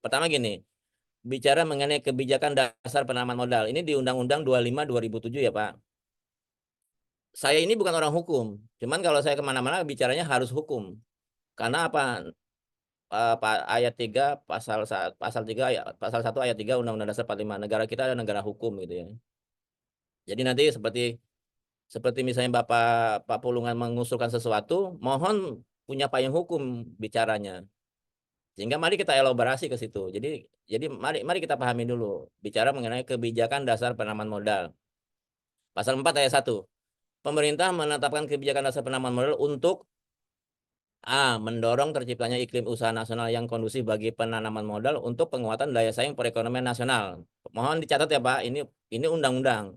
Pertama gini, bicara mengenai kebijakan dasar penanaman modal. Ini di Undang-Undang 25 2007 ya, Pak. Saya ini bukan orang hukum. Cuman kalau saya kemana-mana bicaranya harus hukum. Karena apa? Ayat 3 pasal 3 pasal 1 ayat 3 Undang-Undang Dasar 45. Negara kita adalah negara hukum gitu ya. Jadi nanti seperti seperti misalnya Pak Pulungan mengusulkan sesuatu, mohon punya payung hukum bicaranya. Sehingga mari kita elaborasi ke situ. Jadi mari kita pahami dulu bicara mengenai kebijakan dasar penanaman modal. Pasal 4 ayat 1. Pemerintah menetapkan kebijakan dasar penanaman modal untuk mendorong terciptanya iklim usaha nasional yang kondusif bagi penanaman modal untuk penguatan daya saing perekonomian nasional. Mohon dicatat ya Pak, ini undang-undang.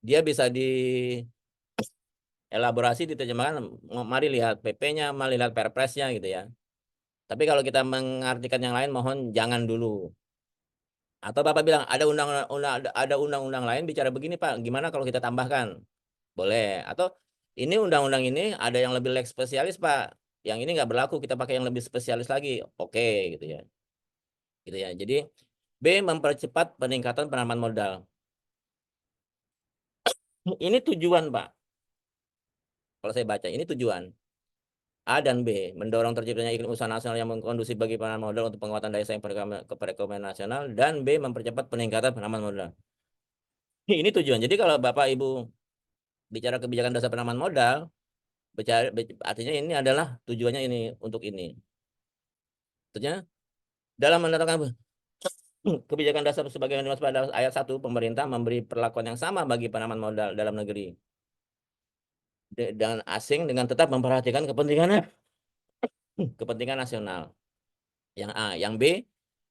Dia bisa dielaborasi, diterjemahkan, mari lihat PP-nya, mari lihat Perpresnya gitu ya. Tapi kalau kita mengartikan yang lain, mohon jangan dulu. Atau Bapak bilang ada undang-undang lain bicara begini Pak, gimana kalau kita tambahkan? Boleh. Atau ini undang-undang ini ada yang lebih leg spesialis Pak, yang ini nggak berlaku, kita pakai yang lebih spesialis lagi. Oke gitu ya. Gitu ya. Jadi B, mempercepat peningkatan penanaman modal. Ini tujuan Pak. Kalau saya baca ini tujuan. A dan B, mendorong terciptanya iklim usaha nasional yang kondusif bagi penanaman modal untuk penguatan daya saing perekonomian nasional, dan B, mempercepat peningkatan penanaman modal. Ini tujuan. Jadi kalau Bapak Ibu bicara kebijakan dasar penanaman modal, artinya ini adalah tujuannya ini untuk ini. Artinya dalam menetapkan kebijakan dasar sebagaimana dimaksud pada ayat 1, pemerintah memberi perlakuan yang sama bagi penanaman modal dalam negeri dan asing dengan tetap memperhatikan kepentingan nasional. Yang A, yang B,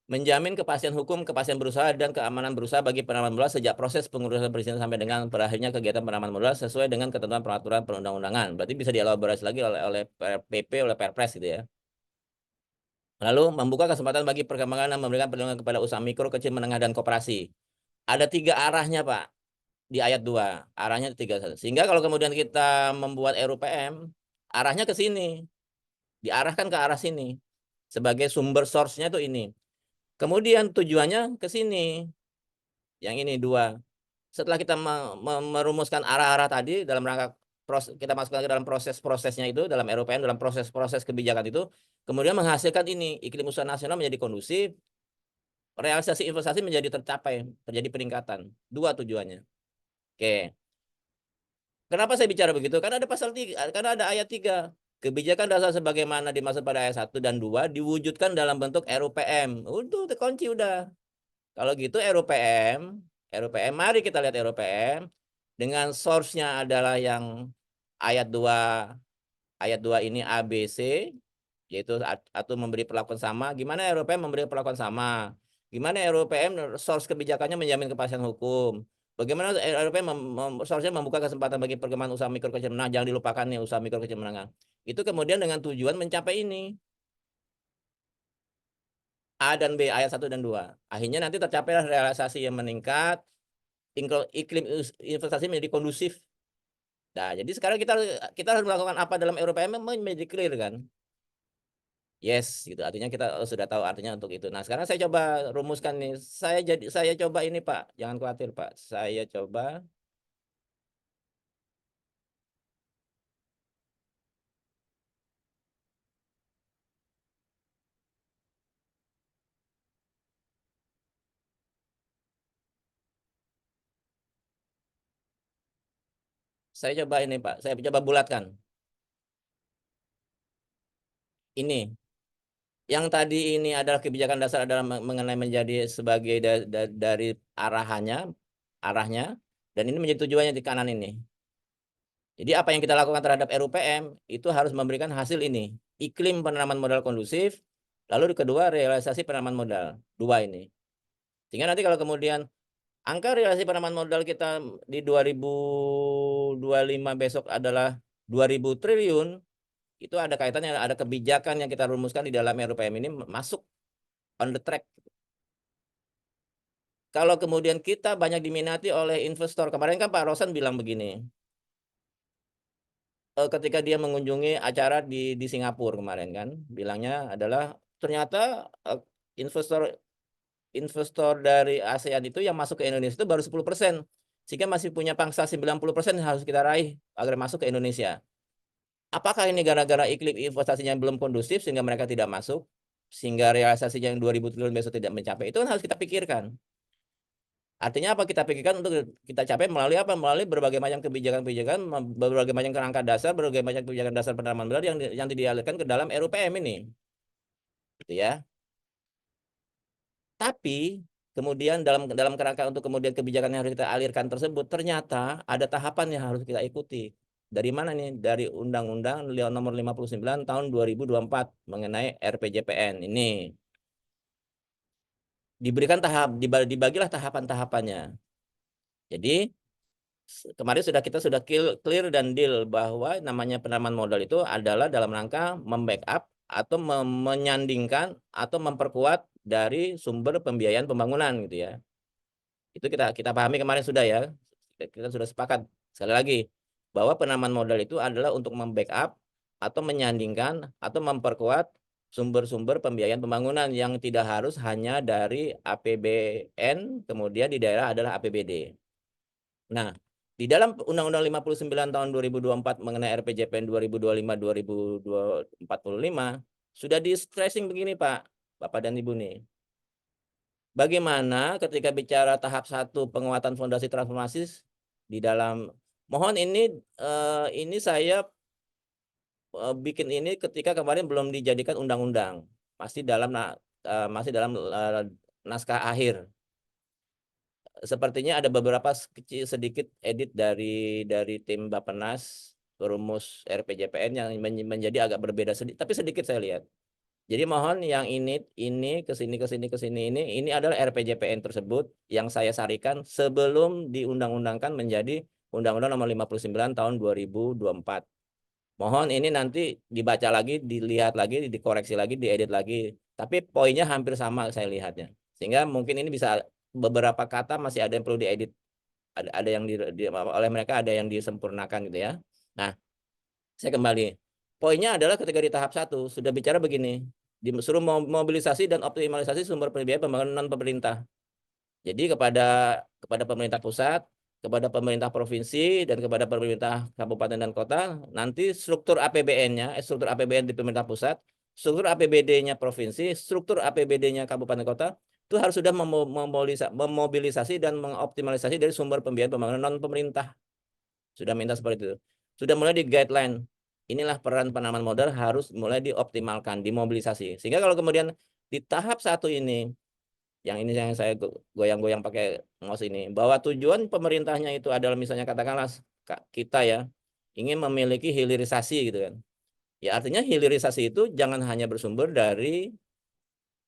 menjamin kepastian hukum, kepastian berusaha, dan keamanan berusaha bagi penanaman modal sejak proses pengurusan perizinan sampai dengan berakhirnya kegiatan penanaman modal sesuai dengan ketentuan peraturan perundang-undangan. Berarti bisa dielaborasi lagi oleh PP, oleh Perpres gitu ya. Lalu membuka kesempatan bagi perkembangan dan memberikan perlindungan kepada usaha mikro, kecil, menengah, dan koperasi. Ada 3 arahnya, Pak, di ayat 2. Arahnya 3. Sehingga kalau kemudian kita membuat RUPM, arahnya ke sini. Diarahkan ke arah sini. Sebagai sumber source-nya tuh ini. Kemudian tujuannya ke sini. Yang ini 2. Setelah kita merumuskan arah-arah tadi dalam rangka kita masukkan ke dalam proses-prosesnya itu, dalam RUPM, dalam proses-proses kebijakan itu, kemudian menghasilkan ini, iklim usaha nasional menjadi kondusif, realisasi investasi menjadi tercapai, terjadi peningkatan. 2 tujuannya. Oke. Kenapa saya bicara begitu? Karena ada pasal 3, karena ada ayat 3. Kebijakan dasar sebagaimana dimaksud pada ayat 1 dan 2 diwujudkan dalam bentuk RUPM. Udah kunci udah. Kalau gitu RUPM, mari kita lihat RUPM dengan source-nya adalah yang ayat 2, ayat 2 ini ABC, yaitu atau memberi perlakuan sama. Gimana RUPM memberi perlakuan sama? Gimana RUPM source kebijakannya menjamin kepastian hukum? Bagaimana RUPM source-nya membuka kesempatan bagi perkembangan usaha mikro kecil menengah? Jangan dilupakan nih usaha mikro kecil menengah. Itu kemudian dengan tujuan mencapai ini. A dan B, ayat 1 dan 2. Akhirnya nanti tercapai realisasi yang meningkat, iklim investasi menjadi kondusif. Nah, jadi sekarang kita harus melakukan apa dalam RUPM menjadi clear kan? Yes, gitu. Artinya kita sudah tahu artinya untuk itu. Nah, sekarang saya coba rumuskan nih. Saya coba ini, Pak. Jangan khawatir, Pak. Saya coba ini, Pak. Saya coba bulatkan. Ini yang tadi ini adalah kebijakan dasar adalah mengenai menjadi sebagai dari arahnya, dan ini menjadi tujuannya di kanan ini. Jadi apa yang kita lakukan terhadap RUPM itu harus memberikan hasil ini, iklim penanaman modal kondusif, lalu kedua realisasi penanaman modal, 2 ini. Sehingga nanti kalau kemudian angka realisasi penanaman modal kita di 2025 besok adalah 2.000 triliun, itu ada kaitannya, ada kebijakan yang kita rumuskan di dalam RUPM ini masuk on the track. Kalau kemudian kita banyak diminati oleh investor, kemarin kan Pak Rosan bilang begini, ketika dia mengunjungi acara di Singapura kemarin kan, bilangnya adalah ternyata investor dari ASEAN itu yang masuk ke Indonesia itu baru 10%. Sehingga masih punya pangsa 90% yang harus kita raih agar masuk ke Indonesia. Apakah ini gara-gara iklim investasinya belum kondusif sehingga mereka tidak masuk? Sehingga realisasinya yang 2.000 triliun besok tidak mencapai? Itu kan harus kita pikirkan. Artinya apa kita pikirkan untuk kita capai melalui apa? Melalui berbagai macam kebijakan-kebijakan, berbagai macam kerangka dasar, berbagai macam kebijakan dasar penanaman modal yang dialirkan ke dalam RUPM ini. Gitu ya. Tapi kemudian dalam kerangka untuk kemudian kebijakan yang harus kita alirkan tersebut ternyata ada tahapan yang harus kita ikuti. Dari mana nih? Dari Undang-Undang Nomor 59 Tahun 2024 mengenai RPJPN ini. Diberikan dibagilah tahapan-tahapannya. Jadi kemarin kita sudah clear dan deal bahwa namanya penanaman modal itu adalah dalam rangka membackup atau menyandingkan atau memperkuat dari sumber pembiayaan pembangunan gitu ya. Itu kita pahami kemarin sudah ya. Kita sudah sepakat sekali lagi bahwa penanaman modal itu adalah untuk membackup atau menyandingkan atau memperkuat sumber-sumber pembiayaan pembangunan yang tidak harus hanya dari APBN, kemudian di daerah adalah APBD. Nah, di dalam Undang-Undang 59 tahun 2024 mengenai RPJPN 2025-2045 sudah di stressing begini Pak, Bapak dan Ibu nih. Bagaimana ketika bicara tahap 1 penguatan fondasi transformasi di dalam mohon ini saya bikin ini ketika kemarin belum dijadikan undang-undang. Masih dalam naskah akhir. Sepertinya ada beberapa sedikit edit dari tim Bappenas perumus RPJPN yang menjadi agak berbeda sedikit, tapi sedikit saya lihat. Jadi mohon yang ini kesini ini adalah RPJPN tersebut yang saya sarikan sebelum diundang-undangkan menjadi Undang-Undang Nomor 59 Tahun 2024. Mohon ini nanti dibaca lagi, dilihat lagi, dikoreksi lagi, diedit lagi. Tapi poinnya hampir sama saya lihatnya. Sehingga mungkin ini bisa beberapa kata masih ada yang perlu diedit. Ada yang oleh mereka ada yang disempurnakan gitu ya. Nah, saya kembali. Poinnya adalah ketika di tahap 1 sudah bicara begini, disuruh mobilisasi dan optimalisasi sumber pembiayaan pembangunan non pemerintah. Jadi kepada pemerintah pusat, kepada pemerintah provinsi dan kepada pemerintah kabupaten dan kota, nanti struktur APBN-nya, struktur APBN di pemerintah pusat, struktur APBD-nya provinsi, struktur APBD-nya kabupaten kota itu harus sudah memobilisasi dan mengoptimalisasi dari sumber pembiayaan pembangunan non pemerintah. Sudah minta seperti itu. Sudah mulai di guideline. Inilah peran penanaman modal harus mulai dioptimalkan, dimobilisasi. Sehingga kalau kemudian di tahap 1 ini, yang ini yang saya goyang-goyang pakai mouse ini, bahwa tujuan pemerintahnya itu adalah misalnya katakanlah kita ya, ingin memiliki hilirisasi gitu kan. Ya artinya hilirisasi itu jangan hanya bersumber dari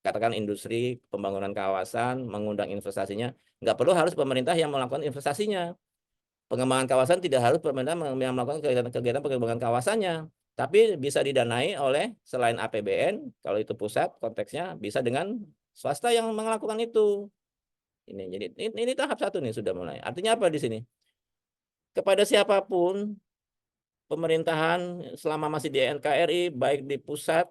katakan industri, pembangunan kawasan, mengundang investasinya. Nggak perlu harus pemerintah yang melakukan investasinya. Pengembangan kawasan tidak harus pemerintah yang melakukan kegiatan pengembangan kawasannya, tapi bisa didanai oleh selain APBN, kalau itu pusat konteksnya bisa dengan swasta yang melakukan itu. Jadi ini tahap 1 nih sudah mulai. Artinya apa di sini? Kepada siapapun pemerintahan selama masih di NKRI, baik di pusat,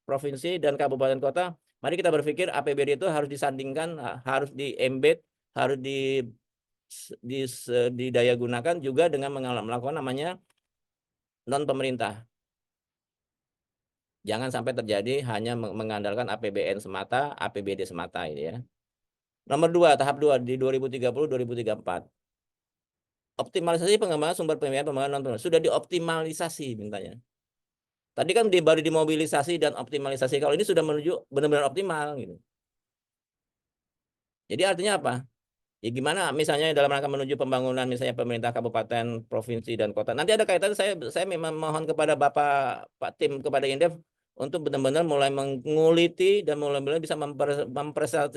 provinsi dan kabupaten kota, mari kita berpikir APBD itu harus disandingkan, harus di-embed, harus didaya gunakan juga dengan melakukan namanya non pemerintah. Jangan sampai terjadi hanya mengandalkan APBN semata, APBD semata ini ya. Nomor 2, tahap 2 di 2030-2034. Optimalisasi pengembangan sumber pembiayaan pembangunan non pemerintah sudah dioptimalisasi mintanya. Tadi kan baru dimobilisasi dan optimalisasi. Kalau ini sudah menuju benar-benar optimal gitu. Jadi artinya apa? Ya gimana misalnya dalam rangka menuju pembangunan misalnya pemerintah kabupaten, provinsi dan kota. Nanti ada kaitan saya memang mohon kepada Pak tim kepada Indef untuk benar-benar mulai menguliti dan mulai bisa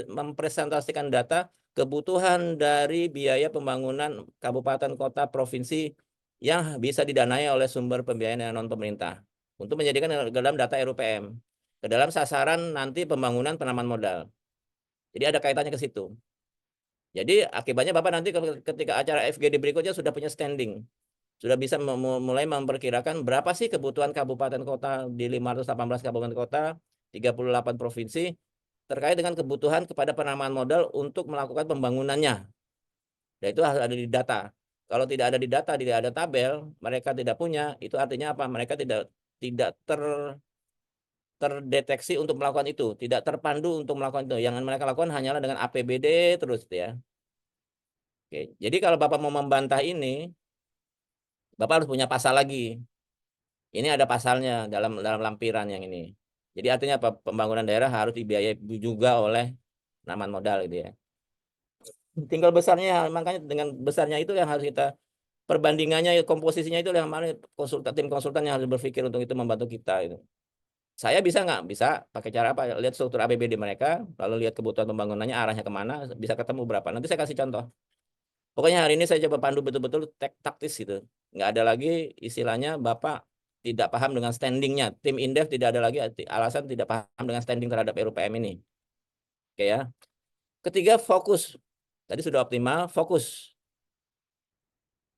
mempresentasikan data kebutuhan dari biaya pembangunan kabupaten, kota, provinsi yang bisa didanai oleh sumber pembiayaan yang non pemerintah untuk menjadikan ke dalam data RUPM, ke dalam sasaran nanti pembangunan penanaman modal. Jadi ada kaitannya ke situ. Jadi akibatnya Bapak nanti ketika acara FGD berikutnya sudah punya standing. Sudah bisa mulai memperkirakan berapa sih kebutuhan kabupaten kota di 518 kabupaten kota, 38 provinsi terkait dengan kebutuhan kepada penanaman modal untuk melakukan pembangunannya. Dan itu harus ada di data. Kalau tidak ada di data, tidak ada tabel, mereka tidak punya, itu artinya apa? Mereka tidak terdeteksi untuk melakukan itu, tidak terpandu untuk melakukan itu. Yang mereka lakukan hanyalah dengan APBD terus ya. Oke. Jadi kalau Bapak mau membantah ini, Bapak harus punya pasal lagi. Ini ada pasalnya dalam lampiran yang ini. Jadi artinya apa? Pembangunan daerah harus dibiayai juga oleh penanaman modal gitu ya. Tinggal besarnya, makanya dengan besarnya itu yang harus kita perbandingannya, komposisinya itu yang mana tim konsultan yang harus berpikir untuk itu membantu kita itu. Saya bisa nggak? Bisa pakai cara apa? Lihat struktur APBD mereka, lalu lihat kebutuhan pembangunannya arahnya kemana, bisa ketemu berapa. Nanti saya kasih contoh. Pokoknya hari ini saya coba pandu betul-betul taktis gitu. Nggak ada lagi istilahnya Bapak tidak paham dengan standingnya. Tim Indef tidak ada lagi alasan tidak paham dengan standing terhadap RUPM ini. Oke ya. Ketiga, fokus. Tadi sudah optimal, fokus.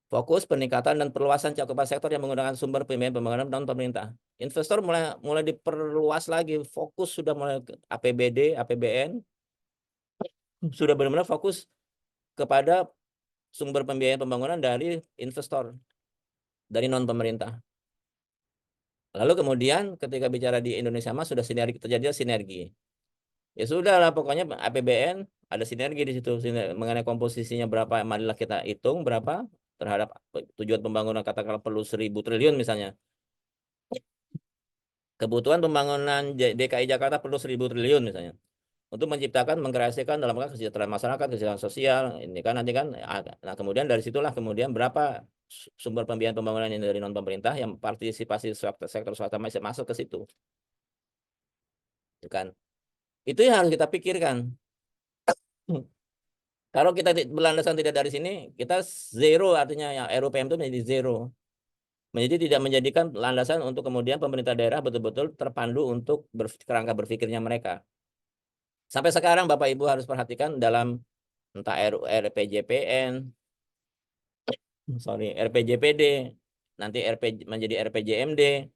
Fokus peningkatan dan perluasan cakupan sektor yang menggunakan sumber pembiayaan pembangunan non pemerintah. Investor mulai diperluas lagi, fokus sudah mulai ke APBD, APBN, sudah benar-benar fokus kepada sumber pembiayaan pembangunan dari investor, dari non pemerintah. Lalu kemudian ketika bicara di Indonesia Mas sudah sinergi, terjadi sinergi. Ya sudah lah pokoknya APBN ada sinergi di situ mengenai komposisinya berapa, marilah kita hitung berapa terhadap tujuan pembangunan, katakanlah perlu 1.000 triliun misalnya. Kebutuhan pembangunan DKI Jakarta perlu 1.000 triliun misalnya. Untuk menciptakan, mengkreasikan dalam rangka kesejahteraan masyarakat, kesejahteraan sosial, ini kan nanti kan, nah kemudian dari situlah kemudian berapa sumber pembiayaan pembangunan yang dari non pemerintah yang partisipasi sektor swasta masuk ke situ, itu kan? Itu yang harus kita pikirkan. Kalau kita berlandasan tidak dari sini, kita zero, artinya yang RUPM itu menjadi zero. Menjadi tidak menjadikan landasan untuk kemudian pemerintah daerah betul-betul terpandu untuk kerangka berpikirnya mereka. Sampai sekarang Bapak Ibu harus perhatikan dalam entah RPJPN, RPJPD, nanti menjadi RPJMD,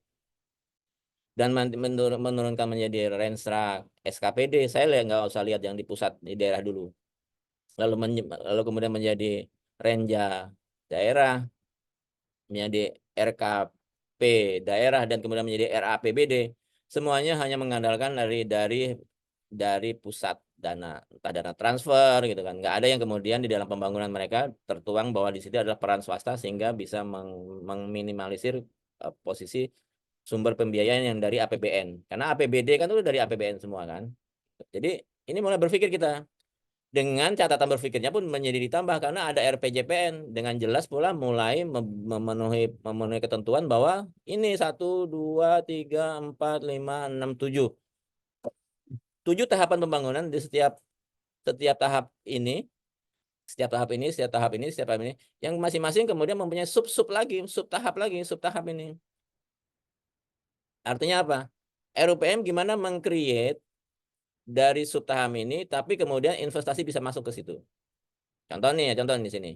dan menurunkan menjadi Renstra SKPD. Saya nggak usah lihat yang di pusat, di daerah dulu. Lalu kemudian menjadi Renja daerah, menjadi RKP daerah, dan kemudian menjadi RAPBD. Semuanya hanya mengandalkan dari pusat dana, entah dana transfer gitu kan. Nggak ada yang kemudian di dalam pembangunan mereka tertuang bahwa di situ adalah peran swasta sehingga bisa meminimalisir posisi sumber pembiayaan yang dari APBN. Karena APBD kan itu dari APBN semua kan. Jadi ini mulai berpikir kita. Dengan catatan berpikirnya pun menjadi ditambah karena ada RPJPN dengan jelas pula mulai memenuhi ketentuan bahwa ini 1, 2, 3, 4, 5, 6, 7 tahapan pembangunan di setiap tahap ini, setiap tahap ini, setiap tahap ini, setiap tahap ini, yang masing-masing kemudian mempunyai sub-sub lagi, sub tahap ini. Artinya apa? RUPM gimana meng-create dari sub tahap ini, tapi kemudian investasi bisa masuk ke situ. Contoh di sini.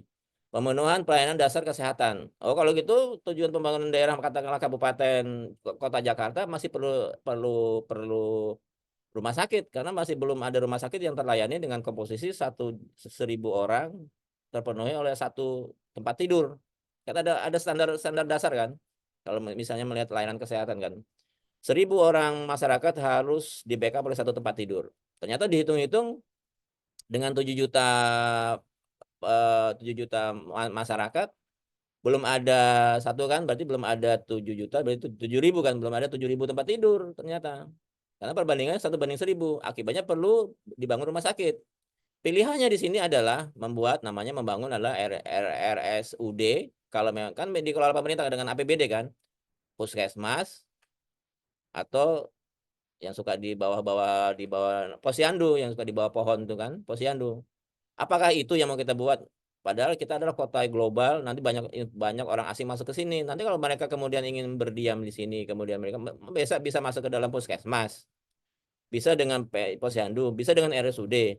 Pemenuhan pelayanan dasar kesehatan. Oh, kalau gitu tujuan pembangunan daerah katakanlah kabupaten kota Jakarta masih perlu rumah sakit karena masih belum ada rumah sakit yang terlayani dengan komposisi 1.000 orang terpenuhi oleh satu tempat tidur. Kan ada standar dasar kan. Kalau misalnya melihat layanan kesehatan kan. 1.000 orang masyarakat harus di backup oleh satu tempat tidur. Ternyata dihitung-hitung dengan 7 juta masyarakat belum ada satu kan, berarti belum ada 7 juta, berarti 7.000 kan, belum ada 7.000 tempat tidur ternyata. Karena perbandingannya 1 banding 1.000, akibatnya perlu dibangun rumah sakit. Pilihannya di sini adalah membangun adalah RSUD, kalau memang kan dikelola pemerintah dengan APBD kan, puskesmas atau yang suka di bawah posyandu, yang suka di bawah pohon itu kan, posyandu. Apakah itu yang mau kita buat? Padahal kita adalah kota global, nanti banyak orang asing masuk ke sini. Nanti kalau mereka kemudian ingin berdiam di sini, kemudian mereka bisa masuk ke dalam puskesmas, bisa dengan posyandu, bisa dengan RSUD.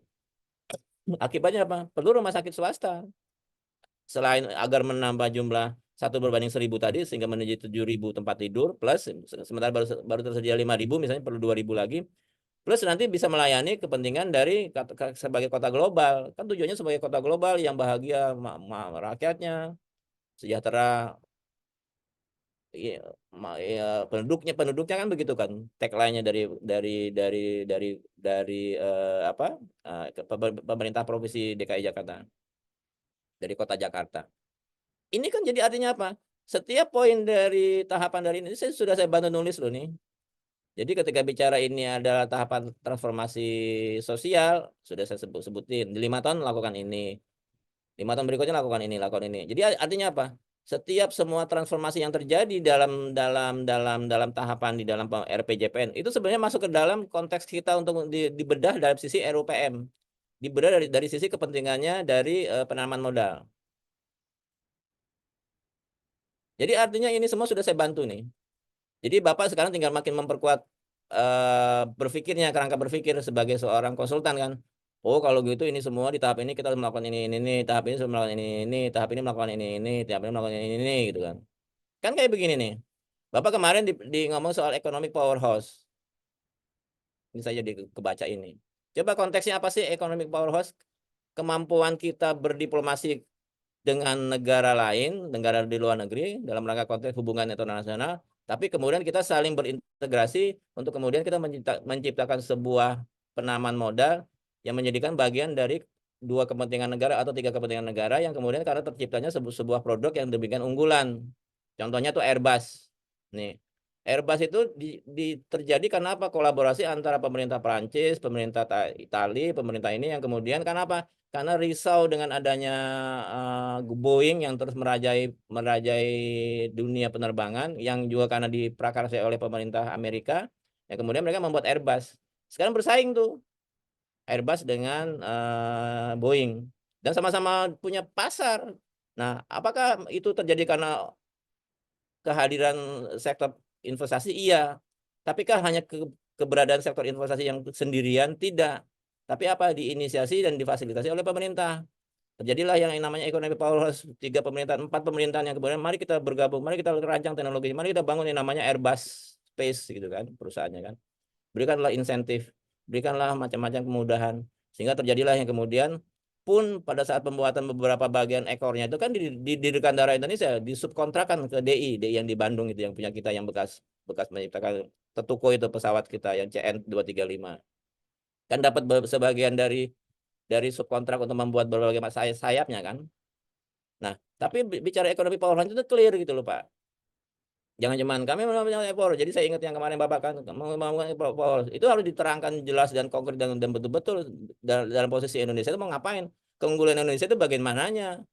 Akibatnya apa? Perlu rumah sakit swasta. Selain agar menambah jumlah 1/1000 tadi sehingga menjadi 7.000 tempat tidur plus sementara baru tersedia 5.000 misalnya perlu 2.000 lagi plus nanti bisa melayani kepentingan dari sebagai kota global. Kan tujuannya sebagai kota global yang bahagia rakyatnya, sejahtera penduduknya kan begitu kan tagline-nya dari apa pemerintah provinsi DKI Jakarta dari kota Jakarta. Ini kan jadi artinya apa? Setiap poin dari tahapan dari ini saya bantu nulis loh nih. Jadi ketika bicara ini adalah tahapan transformasi sosial, sudah saya sebutin. Di 5 tahun lakukan ini. 5 tahun berikutnya lakukan ini. Jadi artinya apa? Setiap semua transformasi yang terjadi dalam tahapan di dalam RPJPN itu sebenarnya masuk ke dalam konteks kita untuk dibedah dari sisi RUPM. Dibedah dari sisi kepentingannya dari penanaman modal. Jadi artinya ini semua sudah saya bantu nih. Jadi Bapak sekarang tinggal makin memperkuat berpikirnya, kerangka berpikir sebagai seorang konsultan kan. Oh kalau gitu ini semua di tahap ini kita melakukan ini, tahap ini melakukan ini, tahap ini melakukan ini, tahap ini melakukan ini gitu kan. Kan kayak begini nih. Bapak kemarin di ngomong soal economic powerhouse. Ini saya jadi kebaca ini. Coba konteksnya apa sih economic powerhouse? Kemampuan kita berdiplomasi dengan negara lain, negara di luar negeri, dalam rangka konteks hubungan internasional, tapi kemudian kita saling berintegrasi untuk kemudian kita menciptakan sebuah penanaman modal yang menjadikan bagian dari 2 kepentingan negara atau 3 kepentingan negara yang kemudian karena terciptanya sebuah produk yang demikian unggulan. Contohnya tuh Airbus. Nih, Airbus itu terjadi karena apa? Kolaborasi antara pemerintah Prancis, pemerintah Italia, pemerintah ini yang kemudian karena apa? Karena risau dengan adanya Boeing yang terus merajai dunia penerbangan yang juga karena diprakarsai oleh pemerintah Amerika, ya kemudian mereka membuat Airbus. Sekarang bersaing tuh Airbus dengan Boeing dan sama-sama punya pasar. Nah, apakah itu terjadi karena kehadiran sektor investasi? Iya. Tapi kan hanya keberadaan sektor investasi yang sendirian? Tidak. Tapi apa? Diinisiasi dan difasilitasi oleh pemerintah. Terjadilah yang namanya ekonomi powerhouse, 3 pemerintahan, 4 pemerintahan yang kemudian mari kita bergabung, mari kita rancang teknologi, mari kita bangun yang namanya Airbus Space gitu kan, perusahaannya kan. Berikanlah insentif, berikanlah macam-macam kemudahan, sehingga terjadilah yang kemudian pun pada saat pembuatan beberapa bagian ekornya itu kan didirikan Dirgantara Indonesia, disubkontrakkan ke DI yang di Bandung itu yang punya kita yang bekas menciptakan Tetuko itu pesawat kita yang CN235. Kan dapat sebagian dari subkontrak untuk membuat berbagai sayapnya kan. Nah, tapi bicara ekonomi power line itu clear gitu loh Pak. Jangan cuman kami mempunyai power. Jadi saya ingat yang kemarin Bapak kan membangun power. Itu harus diterangkan jelas dan konkret dan betul-betul dalam posisi Indonesia itu mau ngapain. Keunggulan Indonesia itu bagian mananya.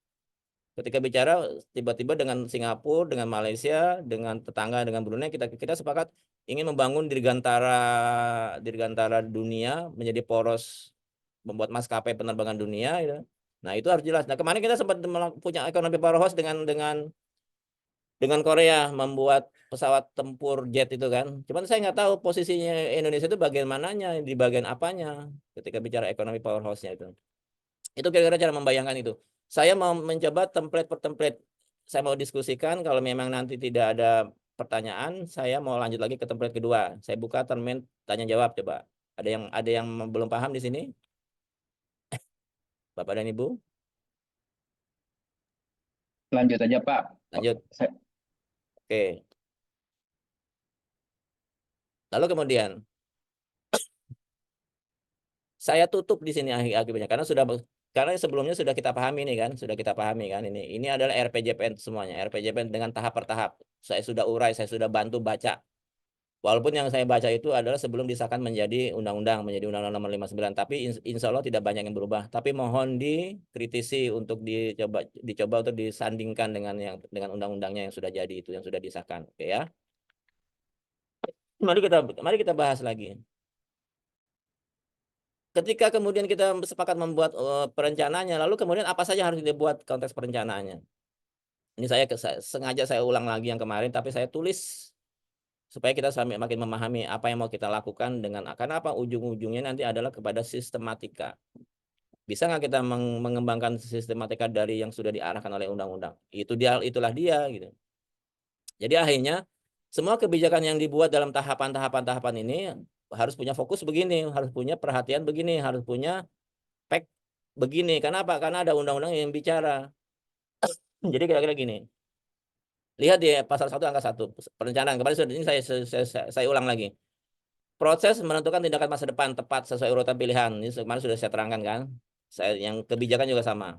Ketika bicara tiba-tiba dengan Singapura, dengan Malaysia, dengan tetangga, dengan Brunei, kita sepakat ingin membangun dirgantara dunia menjadi poros membuat maskapai penerbangan dunia gitu. Nah, itu harus jelas. Nah, kemarin kita sempat punya ekonomi powerhouse dengan Korea membuat pesawat tempur jet itu kan. Cuman saya nggak tahu posisinya Indonesia itu bagian mananya, di bagian apanya ketika bicara ekonomi powerhouse-nya itu. Itu kira-kira cara membayangkan itu. Saya mau mencoba template per template. Saya mau diskusikan kalau memang nanti tidak ada pertanyaan, saya mau lanjut lagi ke template kedua. Saya buka termin tanya jawab coba. Ada yang belum paham di sini? Bapak dan Ibu? Lanjut aja Pak. Lanjut. Oke. Lalu kemudian saya tutup di sini akibatnya karena sebelumnya sudah kita pahami nih kan, ini adalah RPJPN semuanya, RPJPN dengan tahap per tahap. Saya sudah urai, saya sudah bantu baca. Walaupun yang saya baca itu adalah sebelum disahkan menjadi undang-undang, menjadi Undang-Undang Nomor 59, tapi insya Allah tidak banyak yang berubah. Tapi mohon dikritisi untuk dicoba untuk disandingkan dengan undang-undangnya yang sudah jadi itu, yang sudah disahkan. Oke ya. Mari kita bahas lagi. Ketika kemudian kita sepakat membuat perencanaannya, lalu kemudian apa saja harus dibuat konteks perencanaannya. Ini sengaja saya ulang lagi yang kemarin, tapi saya tulis supaya kita sampai makin memahami apa yang mau kita lakukan karena apa ujung-ujungnya nanti adalah kepada sistematika. Bisa nggak kita mengembangkan sistematika dari yang sudah diarahkan oleh undang-undang? Itulah dia gitu. Jadi akhirnya semua kebijakan yang dibuat dalam tahapan-tahapan ini harus punya fokus begini, harus punya perhatian begini, harus punya pack begini. Kenapa? Karena ada undang-undang yang bicara. Jadi kira-kira gini. Lihat di pasal 1 angka 1 perencanaan. Kemarin ini saya ulang lagi. Proses menentukan tindakan masa depan tepat sesuai urutan pilihan. Ini kemarin sudah saya terangkan kan. Yang kebijakan juga sama.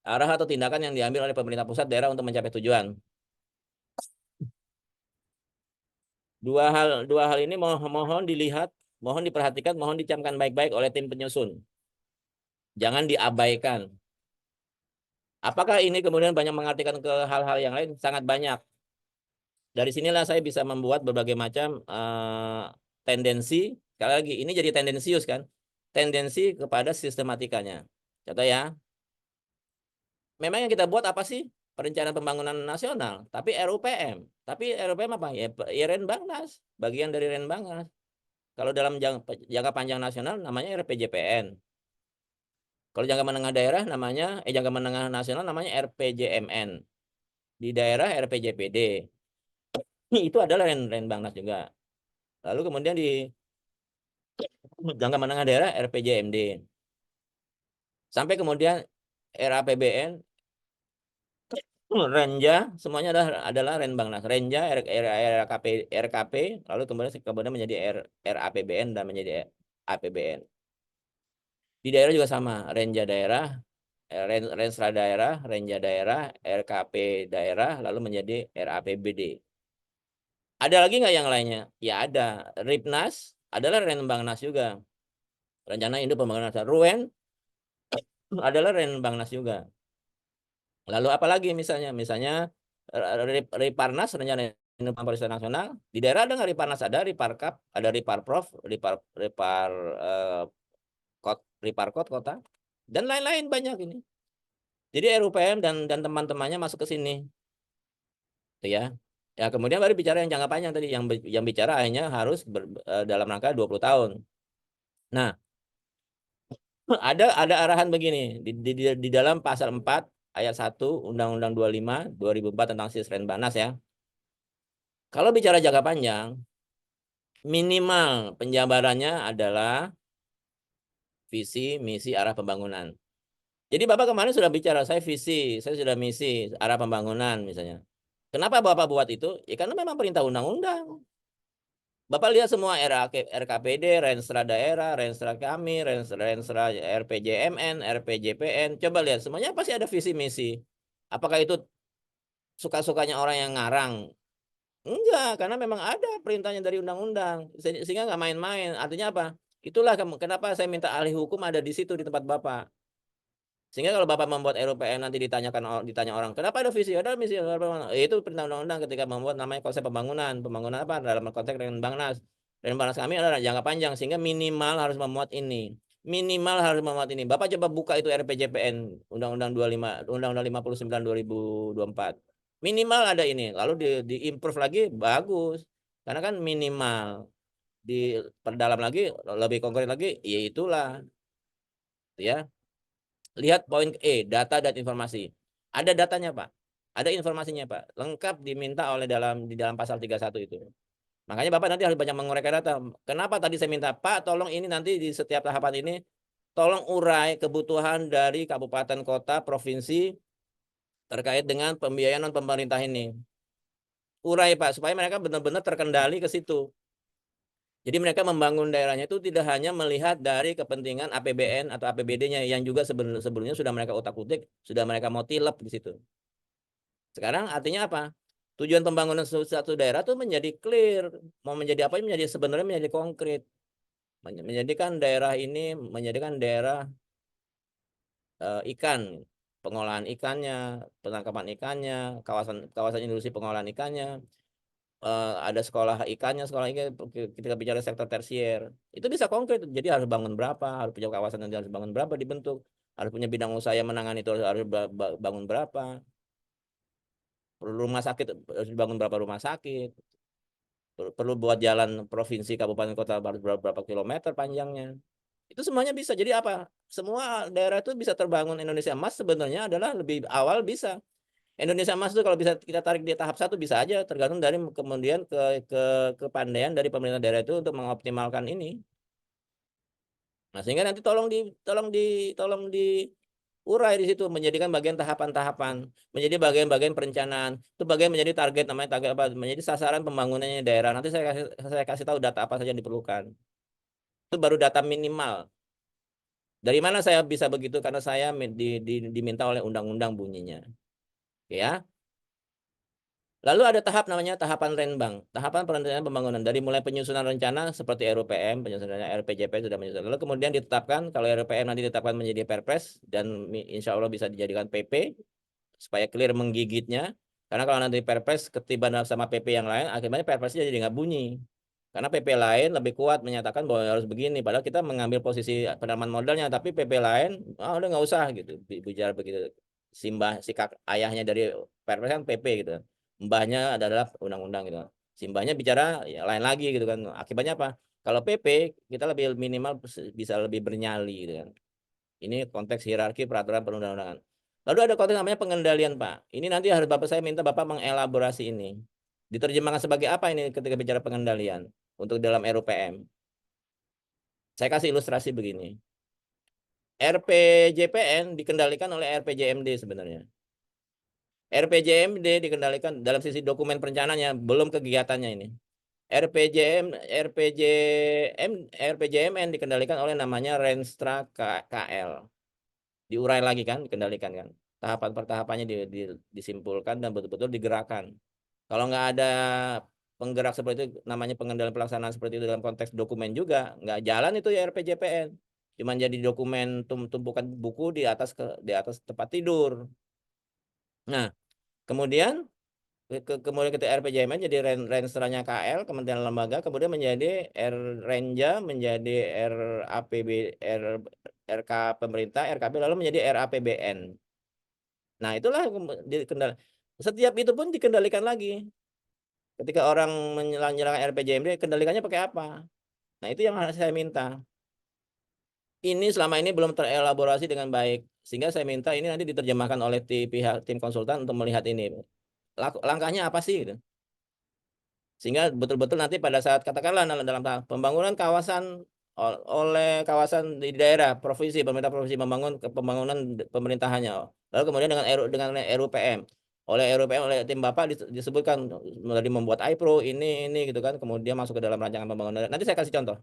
Arah atau tindakan yang diambil oleh pemerintah pusat daerah untuk mencapai tujuan. Dua hal ini mohon dilihat, mohon diperhatikan, mohon dicamkan baik-baik oleh tim penyusun. Jangan diabaikan. Apakah ini kemudian banyak mengartikan ke hal-hal yang lain? Sangat banyak. Dari sinilah saya bisa membuat berbagai macam tendensi. Sekali lagi, ini jadi tendensius kan? Tendensi kepada sistematikanya. Contoh ya, memang yang kita buat apa sih? Perencanaan Pembangunan Nasional, tapi RUPM. Tapi RUPM apa? Ya Renbangnas, bagian dari Renbangnas. Kalau dalam jangka panjang nasional namanya RPJPN. Kalau jangka menengah daerah namanya, jangka menengah nasional namanya RPJMN. Di daerah RPJPD. Itu adalah Renbangnas juga. Lalu kemudian di jangka menengah daerah RPJMD. Sampai kemudian RAPBN, Renja, semuanya adalah Renbangnas. Renja, RKP, lalu kemudian menjadi RAPBN dan menjadi APBN. Di daerah juga sama, Renja daerah, Renstra daerah, Renja daerah, RKP daerah, lalu menjadi RAPBD. Ada lagi nggak yang lainnya? Ya ada. Ripnas adalah Renbangnas juga. Rencana Induk Pembangunan Nasional. Ruen adalah Renbangnas juga. Lalu apalagi misalnya? Misalnya Riparnas, Rencana Induk Pembangunan Nasional. Di daerah ada nggak Riparnas? Ada Riparkap, ada Riparprov, Ripar Riparkot kota, dan lain-lain banyak ini. Jadi RUPM dan teman-temannya masuk ke sini. Gitu ya. Ya kemudian baru bicara yang jangka panjang tadi, yang bicara akhirnya harus dalam rangka 20 tahun. Nah, ada arahan begini di dalam pasal 4 ayat 1 Undang-Undang 25 2004 tentang Sisrenbanas ya. Kalau bicara jangka panjang, minimal penjabarannya adalah visi, misi, arah pembangunan. Jadi Bapak kemarin sudah bicara, saya visi, saya sudah misi, arah pembangunan misalnya. Kenapa Bapak buat itu? Ya karena memang perintah undang-undang. Bapak lihat semua RKPD, Renstra daerah, Renstra kami, Renstra RPJMN, RPJPN. Coba lihat semuanya pasti ada visi misi. Apakah itu suka-sukanya orang yang ngarang? Enggak, karena memang ada perintahnya dari undang-undang. Sehingga nggak main-main. Artinya apa? Itulah kenapa saya minta ahli hukum ada di situ di tempat Bapak. Sehingga kalau Bapak membuat RUPM nanti ditanya orang, kenapa ada visi, ada misi, itu perintah undang-undang ketika membuat namanya konsep pembangunan. Pembangunan apa? Dalam konteks Renbangnas. Renbangnas kami adalah jangka panjang sehingga minimal harus memuat ini. Minimal harus memuat ini. Bapak coba buka itu RPJPN Undang-Undang 25, Undang-Undang 59 2024. Minimal ada ini. Lalu di-improve lagi bagus. Karena kan minimal diperdalam lagi, lebih konkret lagi, ya itulah ya. Lihat poin E, data dan informasi. Ada datanya, Pak. Ada informasinya, Pak. Lengkap diminta di dalam pasal 31 itu. Makanya Bapak nanti harus banyak menguraikan data. Kenapa tadi saya minta, Pak, tolong ini nanti di setiap tahapan ini, tolong urai kebutuhan dari kabupaten, kota, provinsi terkait dengan pembiayaan non pemerintah ini. Urai, Pak, supaya mereka benar-benar terkendali ke situ. Jadi mereka membangun daerahnya itu tidak hanya melihat dari kepentingan APBN atau APBD-nya yang juga sebelumnya sudah mereka otak-atik, sudah mereka mau tilep di situ. Sekarang artinya apa? Tujuan pembangunan suatu daerah itu menjadi clear, mau menjadi apa? Menjadi sebenarnya menjadi konkret. Menjadikan daerah ini menjadikan daerah ikan, pengolahan ikannya, penangkapan ikannya, kawasan kawasan industri pengolahan ikannya, ada sekolah ikannya, sekolah ikan ketika bicara sektor tersier itu bisa konkret. Jadi harus bangun berapa, harus punya kawasan yang harus bangun berapa dibentuk, harus punya bidang usaha yang menangani itu harus bangun berapa, perlu rumah sakit harus dibangun berapa rumah sakit, perlu buat jalan provinsi kabupaten kota harus berapa kilometer panjangnya. Itu semuanya bisa. Jadi apa? Semua daerah itu bisa terbangun Indonesia Emas sebenarnya adalah lebih awal bisa. Indonesia Emas itu kalau bisa kita tarik di tahap 1 bisa aja, tergantung dari kemudian ke kepandaian dari pemerintah daerah itu untuk mengoptimalkan ini. Nah, sehingga nanti tolong diurai di situ, menjadikan bagian tahapan-tahapan, menjadi bagian-bagian perencanaan. Itu bagian menjadi target, namanya target apa? Menjadi sasaran pembangunannya daerah. Nanti saya kasih tahu data apa saja yang diperlukan. Itu baru data minimal. Dari mana saya bisa begitu? Karena saya diminta oleh undang-undang bunyinya. Oke ya. Lalu ada tahap namanya tahapan renbang, tahapan perencanaan pembangunan dari mulai penyusunan rencana seperti RUPM, penyusunan RPJP sudah menyusun. Lalu kemudian ditetapkan kalau RUPM nanti ditetapkan menjadi Perpres dan insya Allah bisa dijadikan PP supaya clear menggigitnya. Karena kalau nanti Perpres ketiban sama PP yang lain, akhirnya Perpresnya jadi nggak bunyi. Karena PP lain lebih kuat menyatakan bahwa harus begini, padahal kita mengambil posisi penanaman modalnya, tapi PP lain, udah nggak usah gitu, bicara begitu. Si ayahnya dari Perpres kan PP gitu, mbahnya adalah undang-undang gitu. Simbahnya bicara ya, lain lagi gitu kan. Akibatnya apa? Kalau PP kita lebih minimal bisa lebih bernyali gitu kan. Ini konteks hierarki peraturan perundang-undangan. Lalu ada konteks namanya pengendalian, Pak. Ini nanti harus saya minta Bapak mengelaborasi ini. Diterjemahkan sebagai apa ini ketika bicara pengendalian untuk dalam RUPM? Saya kasih ilustrasi begini. RPJPN dikendalikan oleh RPJMD sebenarnya. RPJMD dikendalikan dalam sisi dokumen perencanaannya, belum kegiatannya ini. RPJMN dikendalikan oleh namanya Renstra KL. Diurai lagi kan, dikendalikan kan. Tahapan per tahapannya disimpulkan dan betul-betul digerakkan. Kalau nggak ada penggerak seperti itu, namanya pengendalian pelaksanaan seperti itu dalam konteks dokumen juga, nggak jalan itu ya RPJPN. Cuman jadi dokumen tumpukan buku di atas tempat tidur. Nah, kemudian kemudian ketika RPJMN jadi Renstranya KL, Kementerian Lembaga, kemudian menjadi Renja, menjadi RAPB, RK pemerintah, RKP, lalu menjadi RAPBN. Nah, itulah setiap itu pun dikendalikan lagi. Ketika orang menyerang RPJMD, kendalikannya pakai apa? Nah, itu yang harus saya minta. Ini selama ini belum terelaborasi dengan baik. Sehingga saya minta ini nanti diterjemahkan oleh pihak tim konsultan untuk melihat ini. Langkahnya apa sih? Gitu. Sehingga betul-betul nanti pada saat katakanlah dalam tahap pembangunan kawasan oleh kawasan di daerah provinsi, pemerintah provinsi membangun pembangunan pemerintahannya. Lalu kemudian dengan RUPM. Oleh tim Bapak disebutkan dari membuat iPro ini gitu kan, kemudian masuk ke dalam rancangan pembangunan. Nanti saya kasih contoh.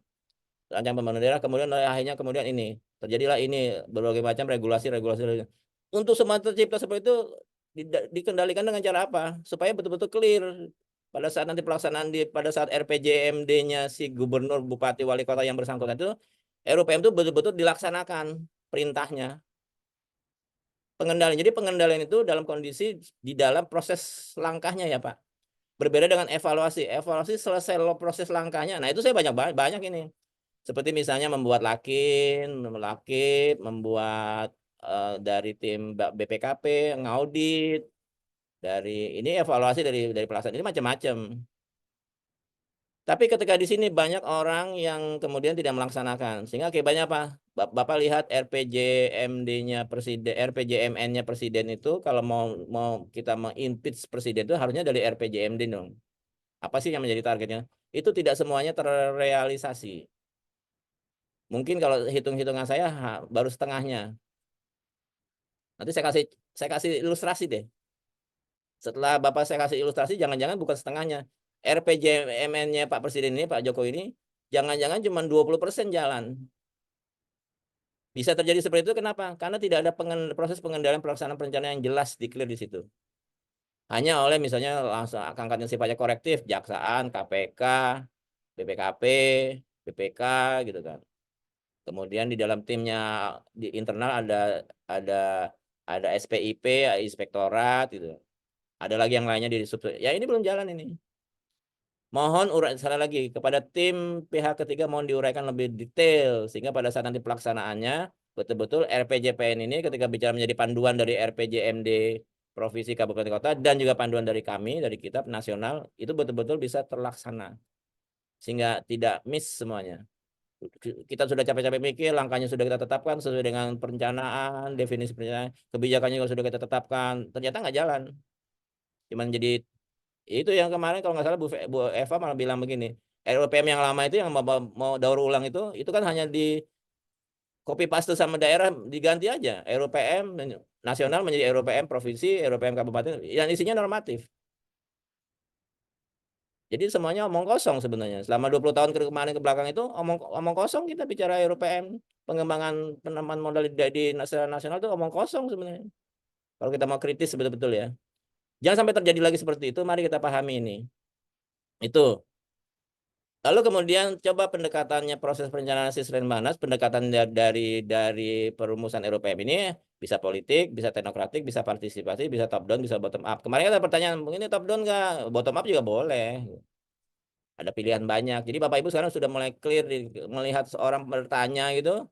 Rancangan pembangunan daerah kemudian akhirnya kemudian ini terjadilah ini berbagai macam regulasi. Untuk semua tercipta seperti itu dikendalikan dengan cara apa? Supaya betul-betul clear pada saat nanti pelaksanaan pada saat RPJMD-nya si gubernur, bupati, wali kota yang bersangkutan itu RUPM itu betul-betul dilaksanakan perintahnya. Pengendalian. Jadi pengendalian itu dalam kondisi di dalam proses langkahnya ya Pak. Berbeda dengan evaluasi. Evaluasi selesai proses langkahnya. Nah, itu saya banyak ini. Seperti misalnya membuat membuat dari tim BPKP, ngaudit, dari ini evaluasi dari pelaksanaan ini macam-macam. Tapi ketika di sini banyak orang yang kemudian tidak melaksanakan, sehingga akibatnya apa? Bapak lihat RPJMD-nya presiden, RPJMN-nya presiden itu kalau mau kita mengimpeach presiden itu harusnya dari RPJMD dong. Apa sih yang menjadi targetnya? Itu tidak semuanya terrealisasi. Mungkin kalau hitung-hitungan saya baru setengahnya. Nanti saya kasih ilustrasi deh. Setelah Bapak saya kasih ilustrasi, jangan-jangan bukan setengahnya. RPJMN-nya Pak Presiden ini, Pak Jokowi ini, jangan-jangan cuma 20% jalan. Bisa terjadi seperti itu kenapa? Karena tidak ada proses pengendalian pelaksanaan perencanaan yang jelas clear di situ. Hanya oleh misalnya langsung angkat yang sifatnya korektif, Jaksaan, KPK, BPKP, BPK gitu kan. Kemudian di dalam timnya di internal ada ada SPIP, inspektorat gitu. Ada lagi yang lainnya di sub. Ya ini belum jalan ini. Mohon salah lagi kepada tim pihak ketiga mohon diuraikan lebih detail sehingga pada saat nanti pelaksanaannya betul-betul RPJPN ini ketika bicara menjadi panduan dari RPJMD provinsi kabupaten kota dan juga panduan dari kami dari kita nasional itu betul-betul bisa terlaksana sehingga tidak miss semuanya. Kita sudah capek-capek mikir, langkahnya sudah kita tetapkan sesuai dengan perencanaan, definisi perencanaan, kebijakannya juga sudah kita tetapkan, ternyata nggak jalan. Cuman jadi itu yang kemarin kalau nggak salah Bu Eva malah bilang begini, RUPM yang lama itu yang mau daur ulang itu kan hanya di copy paste sama daerah diganti aja, RUPM nasional menjadi RUPM provinsi, RUPM kabupaten, yang isinya normatif. Jadi semuanya omong kosong sebenarnya. Selama 20 tahun kemarin ke belakang itu omong kosong kita bicara RUPM, pengembangan penanaman modal di nasional itu omong kosong sebenarnya. Kalau kita mau kritis betul-betul ya. Jangan sampai terjadi lagi seperti itu, mari kita pahami ini. Itu. Lalu kemudian coba pendekatannya proses perencanaan Sis Renbanas, pendekatan dari perumusan RUPM ini bisa politik, bisa teknokratik, bisa partisipasi, bisa top down, bisa bottom up. Kemarin ada pertanyaan, ini top down nggak? Bottom up juga boleh. Ada pilihan banyak. Jadi Bapak Ibu sekarang sudah mulai clear melihat seorang bertanya gitu,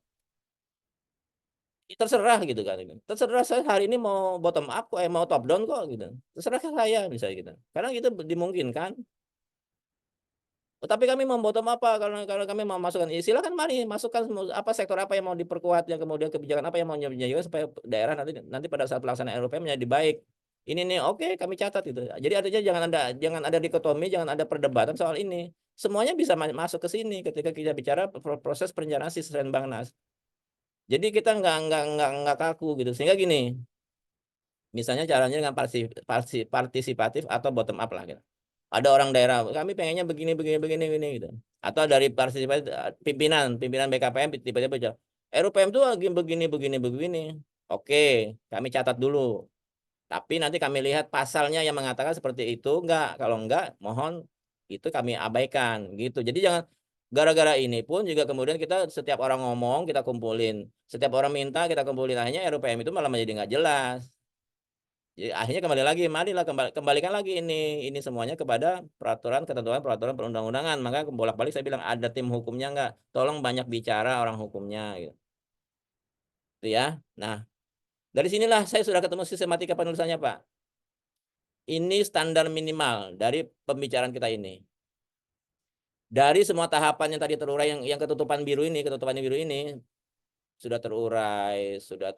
terserah gitu kan. Terserah saya hari ini mau bottom up kok, mau top down kok gitu. Terserah saya misalnya gitu. Karena itu dimungkinkan. Oh, tapi kami mau bottom apa kalau kami mau masukkan, ya silakan mari masukkan apa sektor apa yang mau diperkuat, yang kemudian kebijakan apa yang mau dijaga supaya daerah nanti pada saat pelaksanaan RUPM menjadi baik. Ini nih oke, kami catat itu. Jadi artinya jangan ada dikotomi, jangan ada perdebatan soal ini. Semuanya bisa masuk ke sini ketika kita bicara proses perencanaan sistem Bangnas. Jadi kita nggak kaku gitu. Sehingga gini, misalnya caranya dengan partisipatif atau bottom up lah gitu. Ada orang daerah, kami pengennya begini begini begini begini gitu. Atau dari partisipatif pimpinan BKPM tiba-tiba jawab, RUPM itu lagi begini begini begini. Oke, kami catat dulu. Tapi nanti kami lihat pasalnya yang mengatakan seperti itu enggak. Kalau enggak, mohon itu kami abaikan gitu. Jadi jangan gara-gara ini pun juga kemudian kita setiap orang ngomong kita kumpulin, setiap orang minta kita kumpulin, akhirnya RUPM itu malah menjadi nggak jelas. Jadi akhirnya kembali lagi, marilah kembalikan lagi ini semuanya kepada peraturan ketentuan peraturan perundang-undangan. Maka bolak-balik saya bilang ada tim hukumnya enggak? Tolong banyak bicara orang hukumnya gitu. Itu ya. Nah, dari sinilah saya sudah ketemu sistematika penulisannya, Pak. Ini standar minimal dari pembicaraan kita ini. Dari semua tahapan yang tadi terurai, yang ketutupan biru ini sudah terurai, sudah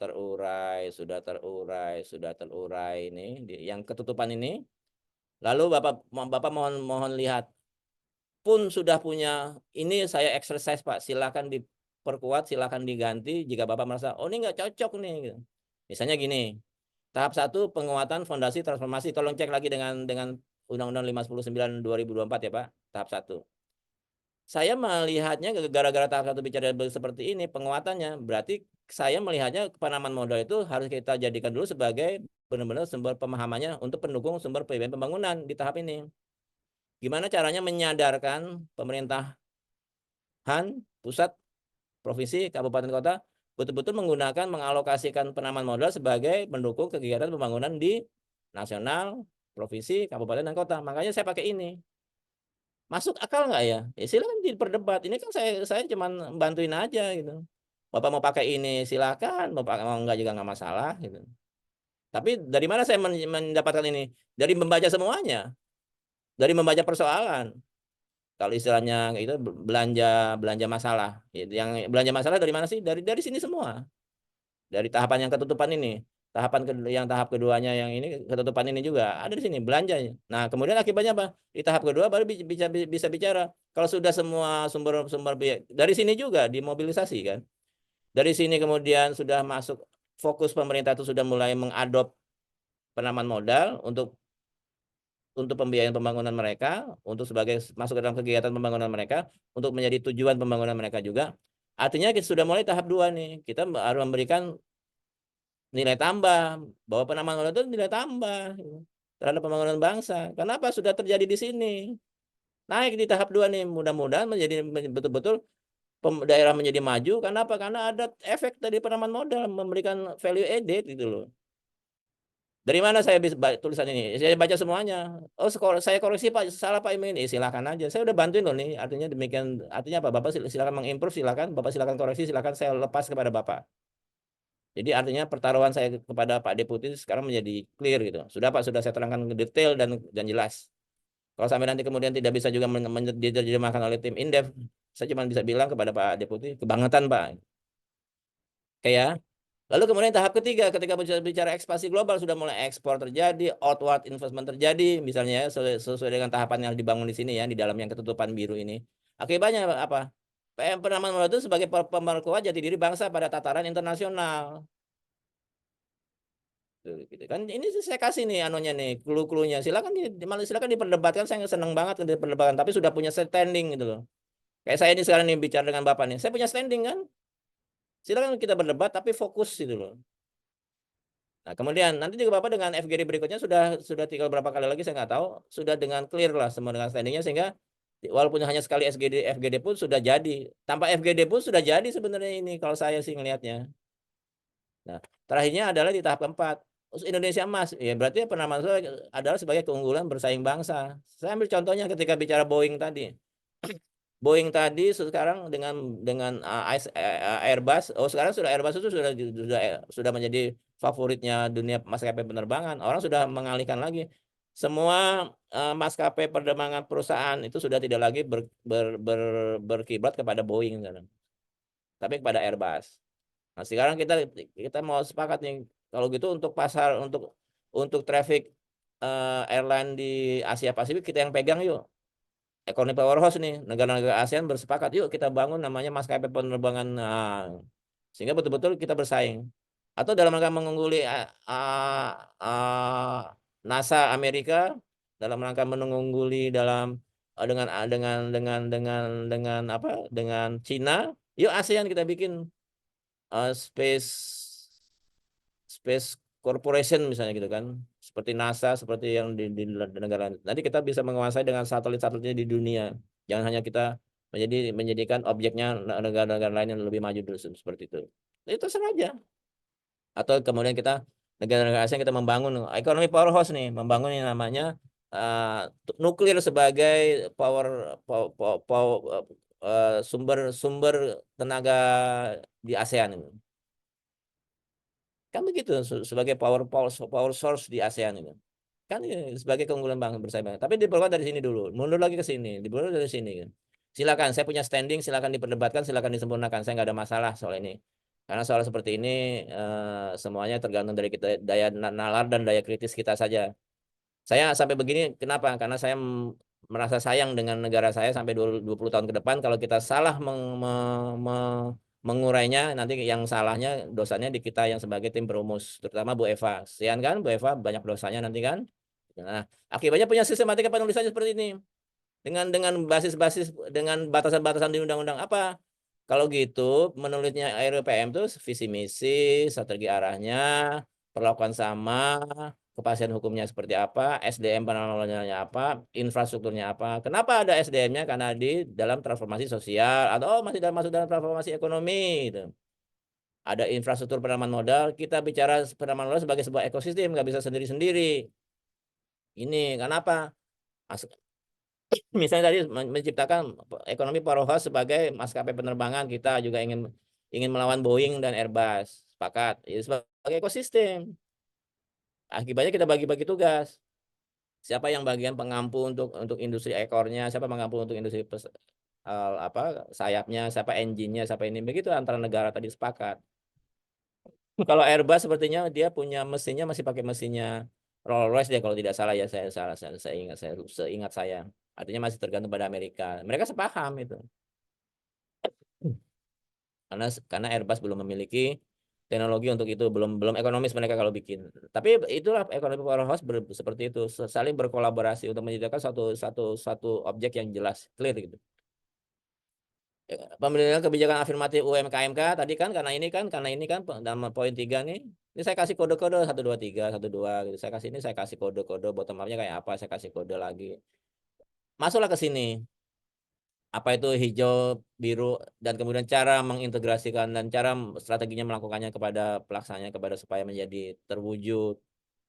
terurai ini, yang ketutupan ini. Lalu Bapak mohon lihat, pun sudah punya ini, saya exercise Pak, silakan diperkuat, silakan diganti jika Bapak merasa oh ini nggak cocok nih. Misalnya gini, tahap 1 penguatan fondasi transformasi, tolong cek lagi dengan Undang-Undang 509 2024 ya Pak, tahap 1. Saya melihatnya gara-gara tahap 1 bicara seperti ini penguatannya, berarti saya melihatnya penanaman modal itu harus kita jadikan dulu sebagai benar-benar sumber pemahamannya untuk pendukung sumber pembangunan di tahap ini. Gimana caranya menyadarkan pemerintahan pusat, provinsi, kabupaten, kota betul-betul mengalokasikan penanaman modal sebagai mendukung kegiatan pembangunan di nasional, provinsi, kabupaten, dan kota. Makanya saya pakai ini. Masuk akal nggak ya? Ya silakan diperdebat. Ini kan saya cuman bantuin aja gitu. Bapak mau pakai ini silakan, Bapak mau enggak juga nggak masalah gitu. Tapi dari mana saya mendapatkan ini? Dari membaca semuanya, dari membaca persoalan. Kalau istilahnya itu belanja belanja masalah. Yang belanja masalah dari mana sih? Dari sini semua. Dari tahapan yang ketutupan ini. Yang tahap keduanya yang ini ketutupan ini juga ada di sini belanjanya. Nah, kemudian akibatnya apa? Di tahap kedua baru bisa bicara. Kalau sudah semua sumber-sumber dari sini juga dimobilisasi kan. Dari sini kemudian sudah masuk, fokus pemerintah itu sudah mulai mengadop penanaman modal untuk pembiayaan pembangunan mereka, untuk sebagai masuk ke dalam kegiatan pembangunan mereka, untuk menjadi tujuan pembangunan mereka juga. Artinya kita sudah mulai tahap 2 nih. Kita harus memberikan nilai tambah, bahwa penanaman modal itu nilai tambah terhadap pembangunan bangsa. Kenapa sudah terjadi di sini? Naik di tahap 2 nih, mudah-mudahan menjadi betul-betul daerah menjadi maju. Kenapa? Karena ada efek dari penanaman modal, memberikan value added gitu loh. Dari mana saya bisa tulisan ini? Saya baca semuanya. Oh, saya koreksi Pak, salah Pak ini. Silakan aja. Saya udah bantuin loh nih. Artinya demikian. Artinya apa? Bapak silakan mengimprove, silakan. Bapak silakan koreksi, silakan saya lepas kepada Bapak. Jadi artinya pertaruhan saya kepada Pak Deputi sekarang menjadi clear gitu. Sudah Pak, sudah saya terangkan detail dan jelas. Kalau sampai nanti kemudian tidak bisa juga diterjemahkan oleh tim Indef, saya cuma bisa bilang kepada Pak Deputi, kebangetan Pak. Kayak lalu kemudian tahap ketiga, ketika bicara ekspansi global sudah mulai ekspor terjadi, outward investment terjadi, misalnya ya, sesuai dengan tahapan yang dibangun di sini ya, di dalam yang ketutupan biru ini. Akibatnya apa? Penanaman modal itu sebagai pemerkuat jati diri bangsa pada tataran internasional. Tuh, gitu kan ini saya kasih nih anunya nih clue-cluenya silakan diperdebatkan, saya seneng banget diperdebatkan, tapi sudah punya standing gitu loh. Kayak saya ini sekarang nih bicara dengan Bapak nih, saya punya standing kan, silakan kita berdebat tapi fokus gitu loh. Nah, kemudian nanti juga Bapak dengan FGD berikutnya sudah tinggal berapa kali lagi saya nggak tahu, sudah dengan clear lah semua dengan standingnya, sehingga walaupun hanya sekali FGD pun sudah jadi. Tanpa FGD pun sudah jadi sebenarnya ini kalau saya sih ngelihatnya. Nah, terakhirnya adalah di tahap keempat. Indonesia emas, ya berarti penanaman modal adalah sebagai keunggulan bersaing bangsa. Saya ambil contohnya ketika bicara Boeing tadi. Boeing tadi sekarang dengan Airbus, oh sekarang sudah Airbus itu sudah menjadi favoritnya dunia maskapai penerbangan. Orang sudah mengalihkan lagi. Semua maskapai penerbangan perusahaan itu sudah tidak lagi berkiblat kepada Boeing sekarang, tapi kepada Airbus. Nah, sekarang kita kita mau sepakat nih kalau gitu untuk pasar untuk traffic airline di Asia Pasifik kita yang pegang yuk. Ekonomi powerhouse nih, negara-negara ASEAN bersepakat, yuk kita bangun namanya maskapai penerbangan, nah, sehingga betul-betul kita bersaing. Atau dalam rangka mengungguli NASA Amerika, dalam rangka mengungguli dalam dengan apa? Dengan Cina, yuk ASEAN kita bikin space Space Corporation misalnya gitu kan, seperti NASA, seperti yang di negara. Nanti kita bisa menguasai dengan satelit-satelitnya di dunia. Jangan hanya kita menjadikan objeknya negara-negara lain yang lebih maju dulu seperti itu. Itu saja. Atau kemudian kita negara-negara ASEAN kita membangun ekonomi powerhouse nih, membangun yang namanya nuklir sebagai power, sumber tenaga di ASEAN ini. Kan begitu sebagai power source di ASEAN itu. Kan sebagai keunggulan bangsa bersaing. Tapi diperkuat dari sini dulu. Mundur lagi ke sini, diperkuat dari sini. Silakan, saya punya standing, silakan diperdebatkan, silakan disempurnakan. Saya nggak ada masalah soal ini. Karena soal seperti ini semuanya tergantung dari kita, daya nalar dan daya kritis kita saja. Saya sampai begini kenapa? Karena saya merasa sayang dengan negara saya sampai 20 tahun ke depan. Kalau kita salah mengurainya, nanti yang salahnya dosanya di kita yang sebagai tim perumus, terutama Bu Eva. Sian kan Bu Eva banyak dosanya nanti kan. Nah, akibatnya punya sistematika penulisannya seperti ini. Dengan basis-basis dengan batasan-batasan di undang-undang apa? Kalau gitu, menulisnya RUPM itu visi misi, strategi arahnya, perlakuan sama, kepastian hukumnya seperti apa, SDM penanganannya apa, infrastrukturnya apa. Kenapa ada SDM-nya? Karena di dalam transformasi sosial atau masuk dalam transformasi ekonomi gitu. Ada infrastruktur penanaman modal, kita bicara penanaman modal sebagai sebuah ekosistem, nggak bisa sendiri-sendiri. Ini kenapa? Misalnya tadi menciptakan ekonomi powerhouse sebagai maskapai penerbangan, kita juga ingin ingin melawan Boeing dan Airbus. Sepakat. Ya, sebagai ekosistem. Akibatnya kita bagi-bagi tugas. Siapa yang bagian pengampu untuk industri ekornya, siapa mengampu untuk industri apa sayapnya, siapa engine-nya, siapa ini begitu antara negara tadi sepakat. Kalau Airbus sepertinya dia punya mesinnya masih pakai mesinnya Rolls-Royce dia kalau tidak salah ya, saya seingat saya. Artinya masih tergantung pada Amerika. Mereka sepaham itu. Karena Airbus belum memiliki teknologi untuk itu, belum belum ekonomis mereka kalau bikin. Tapi itulah ekonomi powerhouse seperti itu, saling berkolaborasi untuk menyediakan satu objek yang jelas, clear gitu. Pemilihan kebijakan afirmatif UMKMK tadi kan karena ini kan dalam poin 3 nih. Ini saya kasih kode-kode 1 2 3 1 2 gitu. Saya kasih kode-kode bottom up-nya kayak apa, saya kasih kode lagi. Masuklah ke sini. Apa itu hijau, biru, dan kemudian cara mengintegrasikan dan cara strateginya melakukannya kepada pelaksananya kepada supaya menjadi terwujud.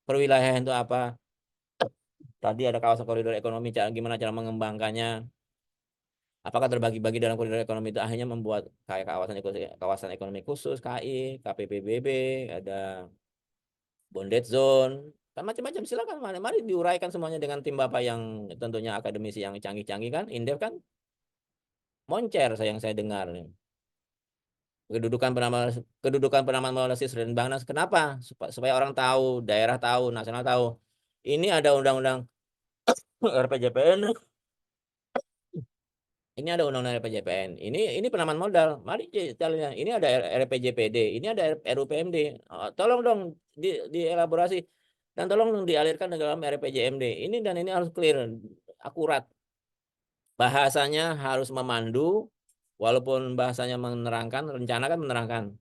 Perwilayahan itu apa? Tadi ada kawasan koridor ekonomi, gimana cara mengembangkannya? Apakah terbagi-bagi dalam koridor ekonomi itu akhirnya membuat kayak kawasan ekonomi khusus, KI, KPPBB, ada bonded zone, Kan macam-macam, silakan mari diuraikan semuanya dengan tim Bapak yang tentunya akademisi yang canggih-canggih kan, Indef kan moncer yang saya dengar nih. Kedudukan penanaman modal dan Bangnas kenapa? Supaya orang tahu, daerah tahu, nasional tahu. Ini ada undang-undang RPJPN. Ini ada undang-undang RPJPN. Ini penanaman modal. Mari kita lihat. Ini ada RPJPD, ini ada RUPMD. Tolong dong dielaborasi dan tolong dong dialirkan ke dalam RPJMD. Ini dan ini harus clear, akurat. Bahasanya harus memandu, walaupun bahasanya menerangkan, rencana kan menerangkan.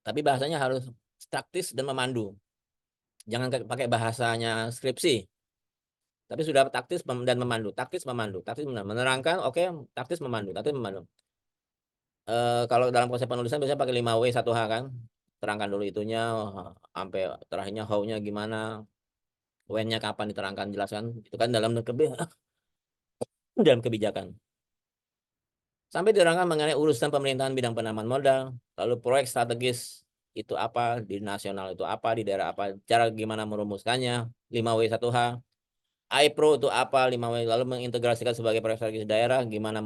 Tapi bahasanya harus taktis dan memandu. Jangan pakai bahasanya skripsi. Tapi sudah taktis dan memandu, taktis memandu, taktis memandu. Menerangkan, oke, taktis memandu, taktis memandu. Kalau dalam konsep penulisan biasanya pakai 5W 1H kan. Terangkan dulu itunya, sampai terakhirnya how-nya gimana, when-nya kapan diterangkan, jelaskan. Itu kan dalam dalam kebijakan. Sampai diterangkan mengenai urusan pemerintahan bidang penanaman modal, lalu proyek strategis itu apa, di nasional itu apa, di daerah apa, cara gimana merumuskannya, 5W 1H. iPro itu apa, 5W, lalu mengintegrasikan sebagai proyek strategis daerah, gimana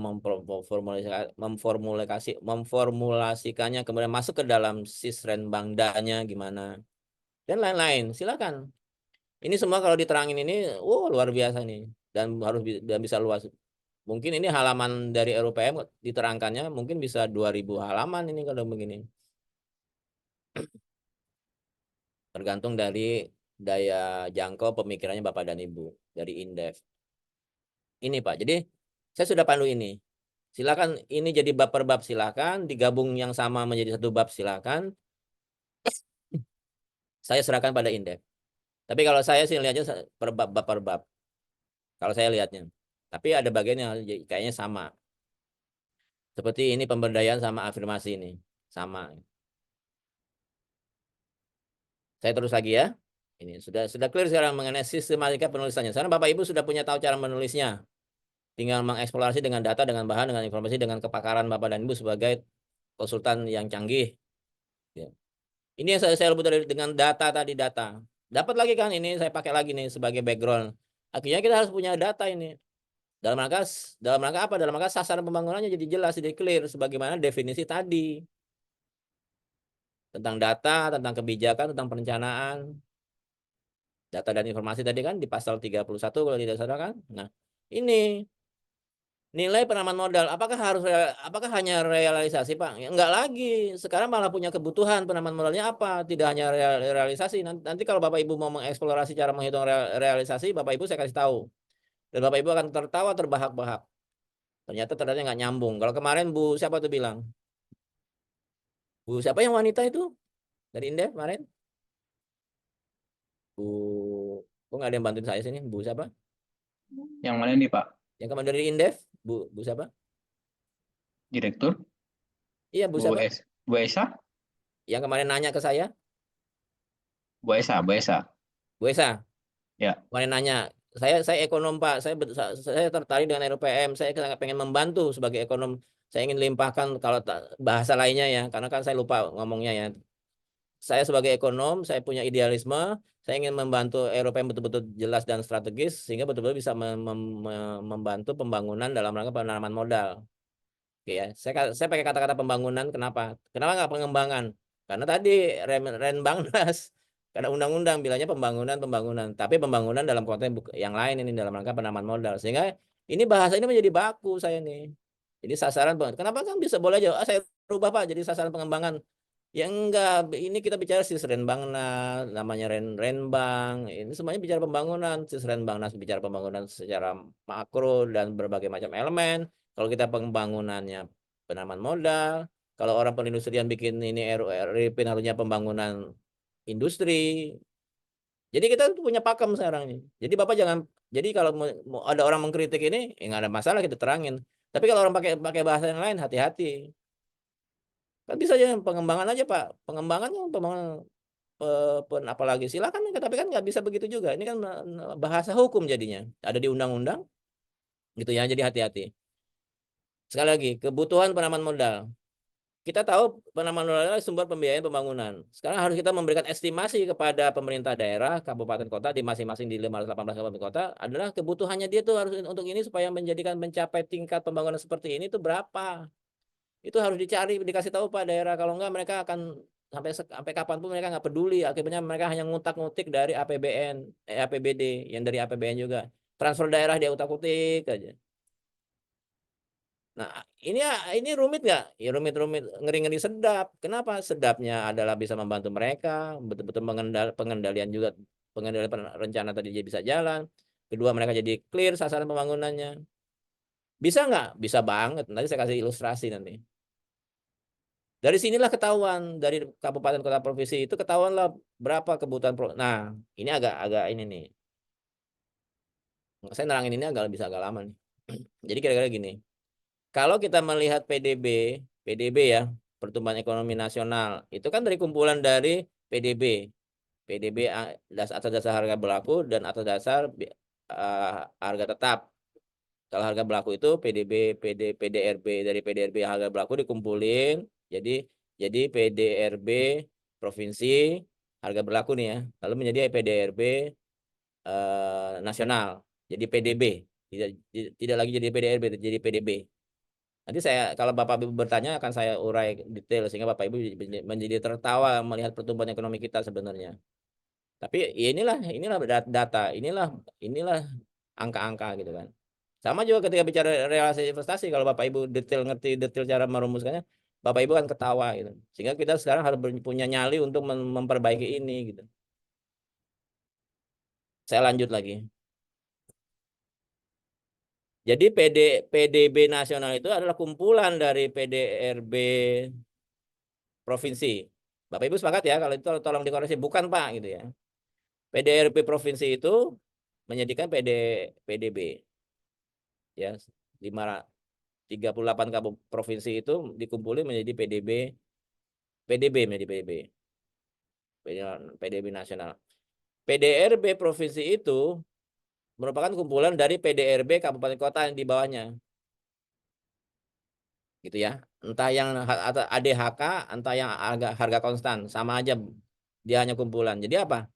memformulasikannya, kemudian masuk ke dalam Sisrenbangdanya gimana, dan lain-lain. Silakan. Ini semua kalau diterangin ini, luar biasa nih, dan dan bisa luas. Mungkin ini halaman dari RUPM diterangkannya mungkin bisa 2000 halaman ini kalau begini. Tergantung dari daya jangkau pemikirannya Bapak dan Ibu dari Indef. Ini Pak. Jadi saya sudah pandu ini. Silakan ini jadi bab per bab, silakan digabung yang sama menjadi satu bab, silakan. Saya serahkan pada Indef. Tapi kalau saya sih lihatnya per bab per bab. Kalau saya lihatnya. Tapi ada bagian yang kayaknya sama. Seperti ini pemberdayaan sama afirmasi ini. Sama. Saya terus lagi ya. Ini sudah clear sekarang mengenai sistematika penulisannya. Sekarang Bapak Ibu sudah punya tahu cara menulisnya. Tinggal mengeksplorasi dengan data, dengan bahan, dengan informasi, dengan kepakaran Bapak dan Ibu sebagai konsultan yang canggih. Ya. Ini yang saya sebut dengan data tadi, data. Dapat lagi kan ini saya pakai lagi nih sebagai background. Akhirnya kita harus punya data ini. Dalam rangka apa? Dalam rangka sasaran pembangunannya jadi jelas, jadi clear sebagaimana definisi tadi. Tentang data, tentang kebijakan, tentang perencanaan. Data dan informasi tadi kan di pasal 31 kalau tidak salah kan. Nah, ini nilai penanaman modal, apakah hanya realisasi, Pak? Ya, enggak lagi. Sekarang malah punya kebutuhan penanaman modalnya apa? Tidak hanya realisasi. Nanti kalau Bapak Ibu mau mengeksplorasi cara menghitung realisasi, Bapak Ibu saya kasih tahu. Dan Bapak Ibu akan tertawa terbahak-bahak. Ternyata nggak nyambung. Kalau kemarin Bu siapa tuh bilang? Bu siapa yang wanita itu? Dari Indef kemarin? Bu, kok nggak ada yang bantuin saya sini? Bu siapa? Yang mana nih Pak? Yang kemarin dari Indef? Bu siapa? Direktur? Iya, Bu siapa? Bu Esa? Yang kemarin nanya ke saya? Bu Esa, Bu Esa. Bu Esa? Ya. Kemarin nanya, saya ekonom Pak, saya tertarik dengan RUPM, saya sangat pengen membantu sebagai ekonom, saya ingin limpahkan kalau bahasa lainnya ya, karena kan saya lupa ngomongnya ya. Saya sebagai ekonom, saya punya idealisme, saya ingin membantu RUPM betul-betul jelas dan strategis, sehingga betul-betul bisa membantu pembangunan dalam rangka penanaman modal. Oke ya, saya pakai kata-kata pembangunan, kenapa? Kenapa nggak pengembangan? Karena tadi Renbangnas, karena undang-undang bilangnya pembangunan, tapi pembangunan dalam konteks yang lain ini dalam rangka penanaman modal. Sehingga ini bahasa ini menjadi baku saya nih. Jadi sasaran, kenapa kan bisa boleh aja, saya rubah Pak jadi sasaran pengembangan. Ya enggak, ini kita bicara Sisrenbangnas, namanya Renbang, ini semuanya bicara pembangunan. Sisrenbangnas bicara pembangunan secara makro dan berbagai macam elemen. Kalau kita pembangunannya penanaman modal, kalau orang perindustrian bikin ini RUPin harusnya pembangunan industri. Jadi kita tuh punya pakem sekarang ini. Jadi Bapak jangan, jadi kalau mau ada orang mengkritik ini, ya nggak ada masalah kita terangin. Tapi kalau orang pakai pakai bahasa yang lain, hati-hati. Kan bisa aja pengembangan aja Pak. Pengembangan apalagi silakan, tapi kan nggak bisa begitu juga. Ini kan bahasa hukum jadinya. Ada di undang-undang gitu ya. Jadi hati-hati. Sekali lagi, kebutuhan penanaman modal. kita tahu penanaman modal adalah sumber pembiayaan pembangunan. Sekarang harus kita memberikan estimasi kepada pemerintah daerah, kabupaten kota di masing-masing di 518 kabupaten kota adalah kebutuhannya dia tuh harus untuk ini supaya mencapai tingkat pembangunan seperti ini tuh berapa. Itu harus dicari, dikasih tahu Pak daerah. Kalau enggak mereka akan sampai kapanpun mereka nggak peduli. Akibatnya mereka hanya ngutak-ngutik dari APBN, APBD, yang dari APBN juga. Transfer daerah dia utak-utik aja. Nah, ini rumit nggak? Ya rumit-rumit, ngeri-ngeri sedap. Kenapa? Sedapnya adalah bisa membantu mereka, betul-betul pengendalian juga, pengendalian rencana tadi jadi bisa jalan. Kedua, mereka jadi clear sasaran pembangunannya. Bisa nggak? Bisa banget. Nanti saya kasih ilustrasi nanti. Dari sinilah ketahuan, dari kabupaten kota provinsi itu ketahuanlah berapa kebutuhan. Nah, ini agak ini nih. Saya nerangin ini bisa agak lama nih. Jadi kira-kira gini. Kalau kita melihat PDB ya, pertumbuhan ekonomi nasional, itu kan dari kumpulan dari PDB atas dasar harga berlaku dan atas dasar harga tetap. Kalau harga berlaku itu PDRB, dari PDRB harga berlaku dikumpulin, jadi PDRB provinsi harga berlaku nih ya, lalu menjadi PDRB nasional, jadi PDB, tidak lagi jadi PDRB, jadi PDB. Nanti kalau Bapak Ibu bertanya akan saya urai detail sehingga Bapak Ibu menjadi tertawa melihat pertumbuhan ekonomi kita sebenarnya. Tapi ya inilah data, inilah angka-angka gitu kan. Sama juga ketika bicara realisasi investasi, kalau Bapak Ibu ngerti detail cara merumuskannya, Bapak Ibu kan ketawa gitu. Sehingga kita sekarang harus punya nyali untuk memperbaiki ini gitu. Saya lanjut lagi. Jadi PDB nasional itu adalah kumpulan dari PDRB provinsi. Bapak Ibu sepakat ya, kalau itu tolong dikoreksi, bukan Pak gitu ya. PDRB provinsi itu menjadikan PDB ya, 38 provinsi itu dikumpulin menjadi menjadi PDB nasional. PDRB provinsi itu merupakan kumpulan dari PDRB kabupaten kota yang di bawahnya. Gitu ya. Entah yang ADHK, entah yang harga konstan, sama aja dia hanya kumpulan. Jadi apa?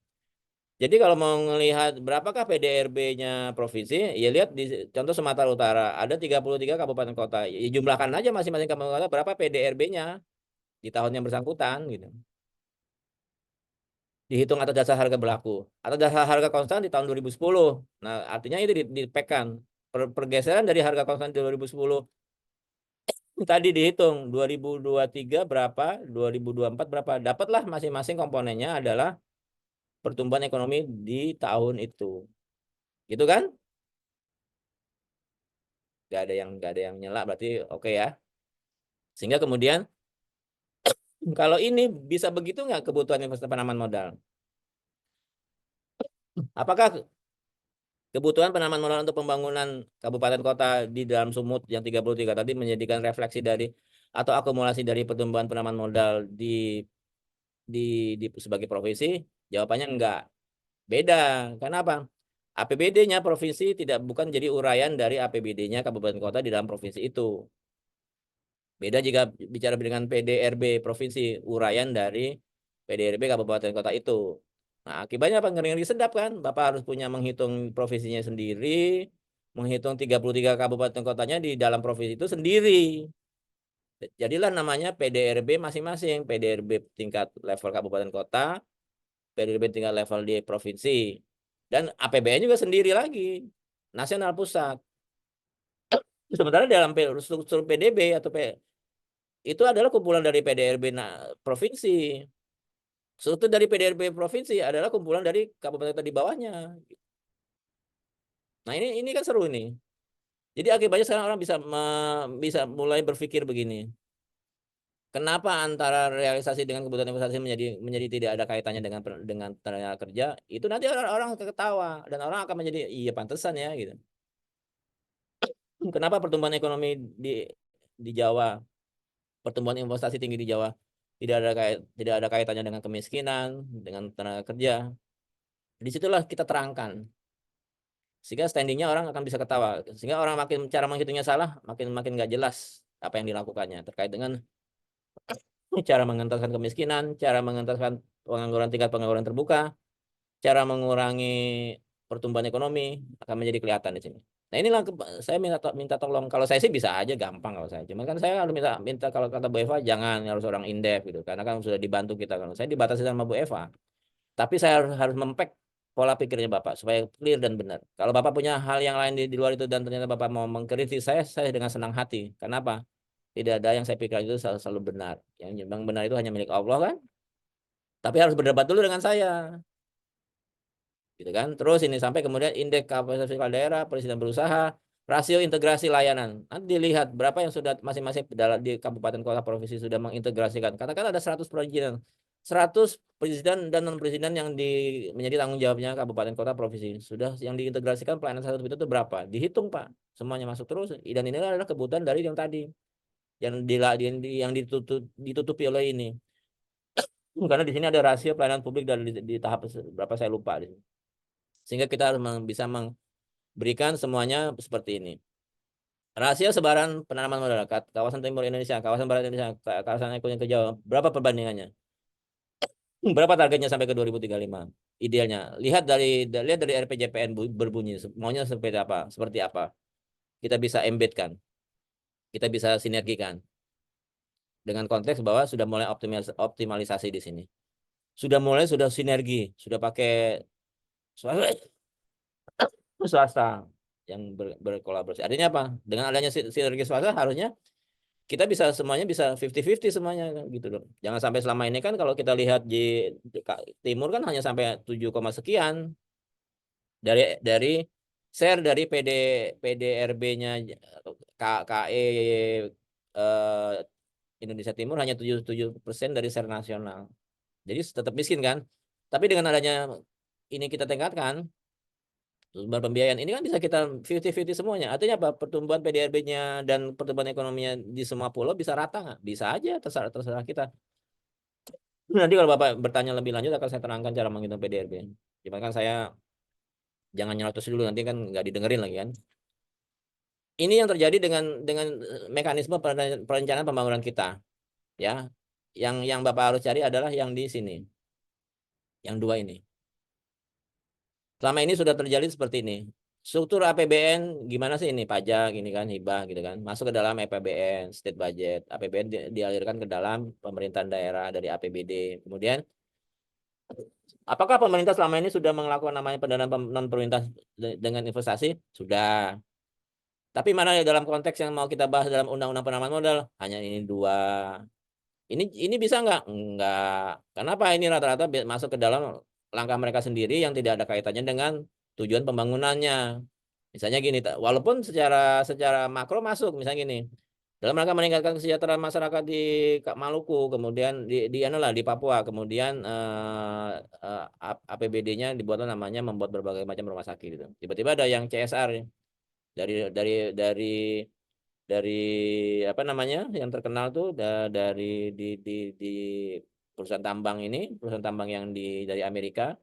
Jadi kalau mau melihat berapakah PDRB-nya provinsi, ya lihat di contoh Sumatera Utara, ada 33 kabupaten kota. Ya, jumlahkan aja masing-masing kabupaten kota berapa PDRB-nya di tahun yang bersangkutan gitu. Dihitung atas dasar harga berlaku. Atas dasar harga konstan di tahun 2010. Nah, artinya itu dipekan. Pergeseran dari harga konstan di 2010 tadi dihitung 2023 berapa, 2024 berapa. Dapatlah masing-masing komponennya adalah pertumbuhan ekonomi di tahun itu. Gitu kan? Gak ada yang nyela berarti oke ya. Sehingga kemudian kalau ini bisa begitu nggak kebutuhan investasi penanaman modal? Apakah kebutuhan penanaman modal untuk pembangunan kabupaten kota di dalam sumut yang 33 tadi menjadikan refleksi dari atau akumulasi dari pertumbuhan penanaman modal di sebagai provinsi? Jawabannya enggak. Beda. Karena apa? APBD-nya provinsi bukan jadi uraian dari APBD-nya kabupaten kota di dalam provinsi itu. Beda jika bicara dengan PDRB provinsi, uraian dari PDRB kabupaten kota itu. Nah, akibatnya apa? Ngeri-ngeri sedap kan? Bapak harus punya menghitung provinsinya sendiri, menghitung 33 kabupaten kotanya di dalam provinsi itu sendiri. Jadilah namanya PDRB masing-masing, PDRB tingkat level kabupaten kota, PDRB tingkat level di provinsi. Dan APBN juga sendiri lagi, nasional pusat. Sementara dalam struktur PDB atau itu adalah kumpulan dari PDRB provinsi. Struktur dari PDRB provinsi adalah kumpulan dari kabupaten di bawahnya. Nah, ini kan seru ini. Jadi akibatnya sekarang orang bisa mulai berpikir begini. Kenapa antara realisasi dengan kebutuhan investasi menjadi tidak ada kaitannya dengan tenaga kerja? Itu nanti orang ketawa dan orang akan menjadi iya pantesan ya gitu. Kenapa pertumbuhan ekonomi di Jawa, pertumbuhan investasi tinggi di Jawa tidak ada kaitannya dengan kemiskinan, dengan tenaga kerja. Disitulah kita terangkan. Sehingga standingnya orang akan bisa ketawa. Sehingga orang makin cara menghitungnya salah, makin nggak jelas apa yang dilakukannya terkait dengan cara mengentaskan kemiskinan, cara mengentaskan pengangguran, tingkat pengangguran terbuka, cara mengurangi pertumbuhan ekonomi akan menjadi kelihatan di sini. Nah inilah saya minta tolong. Kalau saya sih bisa aja gampang kalau saya. Cuman kan saya harus minta kalau kata Bu Eva jangan harus orang indef gitu. Karena kan sudah dibantu kita kalau saya dibatasi sama Bu Eva. Tapi saya harus mempek pola pikirnya Bapak supaya clear dan benar. Kalau Bapak punya hal yang lain di luar itu dan ternyata Bapak mau mengkritik saya dengan senang hati. Kenapa? Tidak ada yang saya pikirkan itu selalu benar. Yang benar itu hanya milik Allah kan? Tapi harus berdebat dulu dengan saya. Gitu kan. Terus ini sampai kemudian indeks kapasitas fiskal daerah, presiden berusaha, rasio integrasi layanan. Nanti dilihat berapa yang sudah masing-masing di kabupaten kota provinsi sudah mengintegrasikan. Katakan ada 100 perizinan. 100 presiden dan non presiden yang menjadi tanggung jawabnya kabupaten kota provinsi. Sudah yang diintegrasikan pelayanan satu itu berapa? Dihitung, Pak. Semuanya masuk terus. Dan ini adalah kebutuhan dari yang tadi yang ditutupi oleh ini. Karena di sini ada rasio pelayanan publik dari di tahap berapa saya lupa di sini. Sehingga kita harus bisa memberikan semuanya seperti ini. Rasio sebaran penanaman modal kawasan timur Indonesia, kawasan barat Indonesia, kawasan ekonomi ke Jawa, berapa perbandingannya? Berapa targetnya sampai ke 2035? Idealnya. Lihat dari RPJPN berbunyi maunya seperti apa? Seperti apa? Kita bisa embedkan. Kita bisa sinergikan dengan konteks bahwa sudah mulai optimalisasi di sini. Sudah sinergi, sudah pakai swasta yang berkolaborasi. Artinya apa? Dengan adanya sinergi swasta harusnya kita bisa semuanya bisa 50-50 semuanya gitu loh. Jangan sampai selama ini kan kalau kita lihat di timur kan hanya sampai 7, sekian dari share dari PDRB-nya KE eh, Indonesia Timur hanya 77% dari share nasional. Jadi tetap miskin kan. Tapi dengan adanya ini kita tingkatkan sumber pembiayaan ini kan bisa kita 50-50 semuanya. Artinya apa? Pertumbuhan PDRB-nya dan pertumbuhan ekonominya di semua pulau bisa rata nggak? Bisa aja, terserah kita. Nanti kalau Bapak bertanya lebih lanjut akan saya terangkan cara menghitung PDRB. Cuma kan saya jangan nyeletus dulu nanti kan nggak didengerin lagi kan. Ini yang terjadi dengan mekanisme perencanaan pembangunan kita, ya. Yang Bapak harus cari adalah yang di sini, yang dua ini. Selama ini sudah terjadi seperti ini. Struktur APBN gimana sih ini pajak ini kan hibah gitu kan masuk ke dalam APBN state budget APBN dialirkan ke dalam pemerintahan daerah dari APBD. Kemudian apakah pemerintah selama ini sudah melakukan namanya pendanaan non pemerintah dengan investasi? Sudah. Tapi mana ya dalam konteks yang mau kita bahas dalam undang-undang penanaman modal hanya ini dua. Ini bisa nggak? Nggak. Kenapa ini rata-rata masuk ke dalam langkah mereka sendiri yang tidak ada kaitannya dengan tujuan pembangunannya. Misalnya gini, walaupun secara makro masuk, misalnya gini, dalam rangka meningkatkan kesejahteraan masyarakat di Maluku, kemudian di Papua, kemudian APBD-nya dibuatlah namanya membuat berbagai macam rumah sakit gitu. Tiba-tiba ada yang CSR dari dari dari dari apa namanya yang terkenal tuh dari di perusahaan tambang ini, perusahaan tambang yang dari Amerika,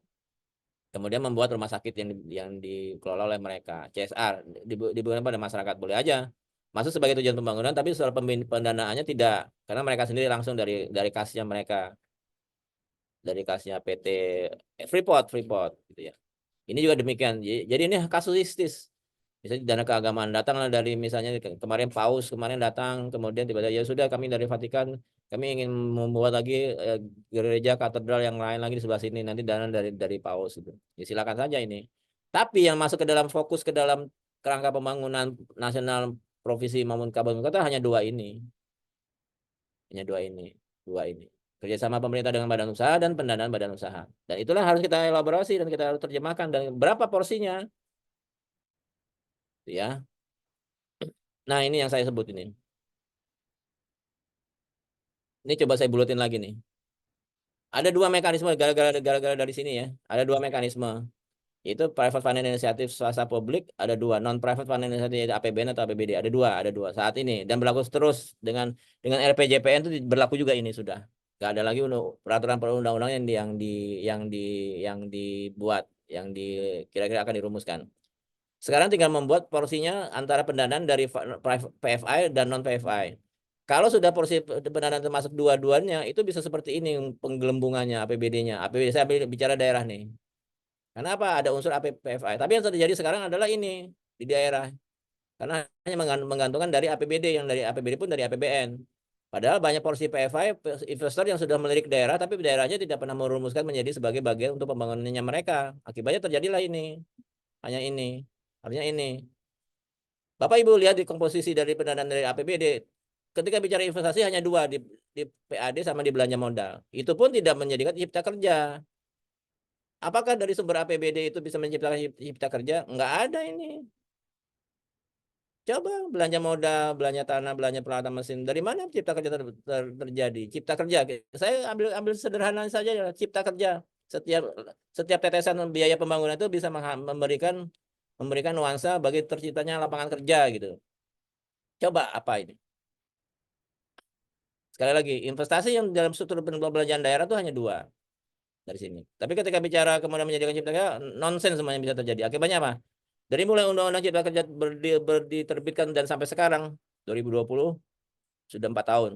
kemudian membuat rumah sakit yang dikelola oleh mereka, CSR, diberikan pada masyarakat boleh aja masuk sebagai tujuan pembangunan, tapi soal pendanaannya tidak, karena mereka sendiri langsung dari kasnya mereka, dari kasnya PT Freeport gitu ya. Ini juga demikian. Jadi ini kasuistis. Misalnya dana keagamaan datanglah dari misalnya kemarin Paus kemarin datang, kemudian tiba-tiba ya sudah kami dari Vatikan kami ingin membuat lagi gereja katedral yang lain lagi di sebelah sini, nanti dana dari Paus itu. Ya silakan saja ini. Tapi yang masuk ke dalam fokus ke dalam kerangka pembangunan nasional provinsi maupun kabupaten kota hanya dua ini. Hanya dua ini. Kerjasama pemerintah dengan badan usaha dan pendanaan badan usaha. Dan itulah harus kita elaborasi dan kita harus terjemahkan dan berapa porsinya, ya. Nah, ini yang saya sebut ini. Ini coba saya bulutin lagi nih. Ada dua mekanisme gara-gara dari sini ya. Ada dua mekanisme. Itu private finance initiative swasta publik, ada dua. Non private finance initiative APBN atau APBD, ada dua saat ini dan berlaku terus dengan RPJPN itu berlaku juga ini sudah. Gak ada lagi peraturan perundang-undang yang dibuat, yang kira-kira akan dirumuskan. Sekarang tinggal membuat porsinya antara pendanaan dari PFI dan non PFI. Kalau sudah porsi pendanaan termasuk dua-duanya, itu bisa seperti ini penggelembungannya APBD-nya. APBD saya bicara daerah nih. Karena apa? Ada unsur APPFI. Tapi yang terjadi sekarang adalah ini di daerah. Karena hanya menggantungkan dari APBD, yang dari APBD pun dari APBN. Padahal banyak porsi PFI investor yang sudah melirik daerah, tapi daerahnya tidak pernah merumuskan menjadi sebagai bagian untuk pembangunannya mereka. Akibatnya terjadilah ini. Hanya ini. Artinya ini. Bapak Ibu lihat di komposisi dari pendanaan dari APBD. Ketika bicara investasi hanya dua, di PAD sama di belanja modal. Itu pun tidak menjadikan cipta kerja. Apakah dari sumber APBD itu bisa menciptakan cipta kerja? Enggak ada ini. Coba belanja modal, belanja tanah, belanja peralatan mesin. Dari mana cipta kerja terjadi? Cipta kerja. Saya ambil sederhana saja ya, cipta kerja. Setiap setiap tetesan biaya pembangunan itu bisa memberikan nuansa bagi terciptanya lapangan kerja gitu. Coba apa ini? Sekali lagi, investasi yang dalam struktur pembelanjaan daerah itu hanya dua dari sini. Tapi ketika bicara kemudian menjadikan cipta kerja, nonsen semuanya bisa terjadi. Akibatnya apa? Dari mulai Undang-Undang Cipta Kerja diterbitkan dan sampai sekarang 2020 sudah 4 tahun.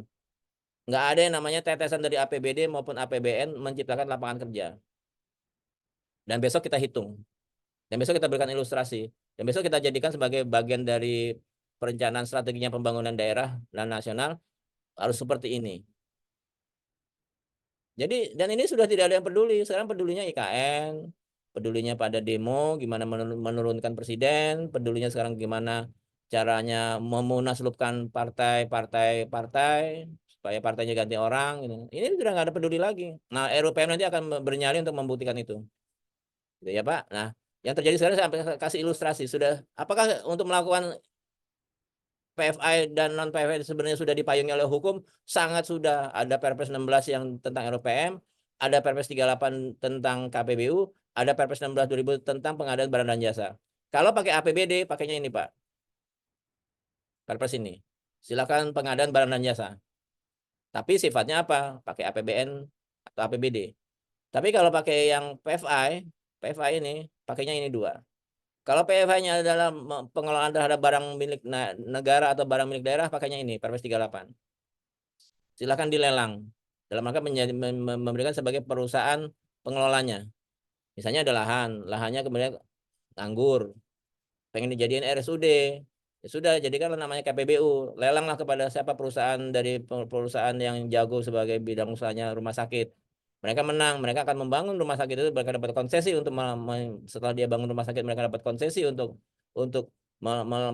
Nggak ada yang namanya tetesan dari APBD maupun APBN menciptakan lapangan kerja. Dan besok kita hitung. Dan besok kita berikan ilustrasi. Dan besok kita jadikan sebagai bagian dari perencanaan strateginya pembangunan daerah dan nasional harus seperti ini. Jadi, dan ini sudah tidak ada yang peduli. Sekarang pedulinya IKN, pedulinya pada demo, gimana menurunkan presiden, pedulinya sekarang gimana caranya memunaslupkan partai supaya partainya ganti orang. Gitu. Ini sudah nggak ada peduli lagi. Nah, RUPM nanti akan bernyali untuk membuktikan itu. Gitu ya Pak. Nah, yang terjadi sekarang saya kasih ilustrasi. Sudah, apakah untuk melakukan PFI dan non PFI sebenarnya sudah dipayungi oleh hukum, sangat sudah. Ada Perpres 16 yang tentang RUPM, ada Perpres 38 tentang KPBU, ada Perpres 16 2000 tentang pengadaan barang dan jasa. Kalau pakai APBD, pakainya ini Pak. Perpres ini. Silakan pengadaan barang dan jasa. Tapi sifatnya apa? Pakai APBN atau APBD. Tapi kalau pakai yang PFI ini pakainya ini dua. Kalau PFI-nya adalah pengelolaan terhadap barang milik negara atau barang milik daerah, pakainya ini, Perpres 38. Silakan dilelang. Dalam rangka memberikan sebagai perusahaan pengelolanya. Misalnya ada lahannya kemudian nganggur, pengen dijadiin RSUD. Ya sudah, jadikanlah namanya KPBU. Lelanglah kepada siapa perusahaan dari perusahaan yang jago sebagai bidang usahanya rumah sakit. Mereka menang, mereka akan membangun rumah sakit itu, mereka dapat konsesi untuk setelah dia bangun rumah sakit mereka dapat konsesi untuk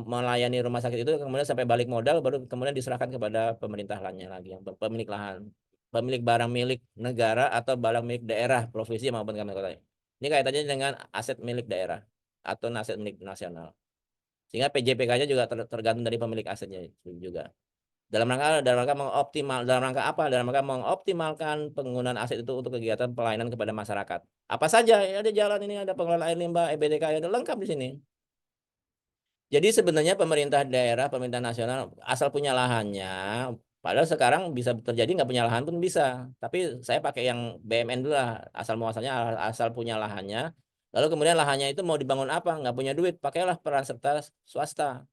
melayani rumah sakit itu, kemudian sampai balik modal baru kemudian diserahkan kepada pemerintah lainnya lagi yang pemilik lahan, pemilik barang milik negara atau barang milik daerah, provinsi maupun kabupaten kota. Ini kaitannya dengan aset milik daerah atau aset milik nasional. Sehingga PJPK-nya juga tergantung dari pemilik asetnya juga. Dalam rangka apa? Dalam rangka mengoptimalkan penggunaan aset itu untuk kegiatan pelayanan kepada masyarakat. Apa saja? Ya, ada jalan ini, ada pengelolaan air limbah, EBTK, ada lengkap di sini. Jadi sebenarnya pemerintah daerah, pemerintah nasional asal punya lahannya, padahal sekarang bisa terjadi nggak punya lahan pun bisa. Tapi saya pakai yang BMN dulu lah, asal muasalnya asal punya lahannya. Lalu kemudian lahannya itu mau dibangun apa? Nggak punya duit, pakailah peran serta swasta.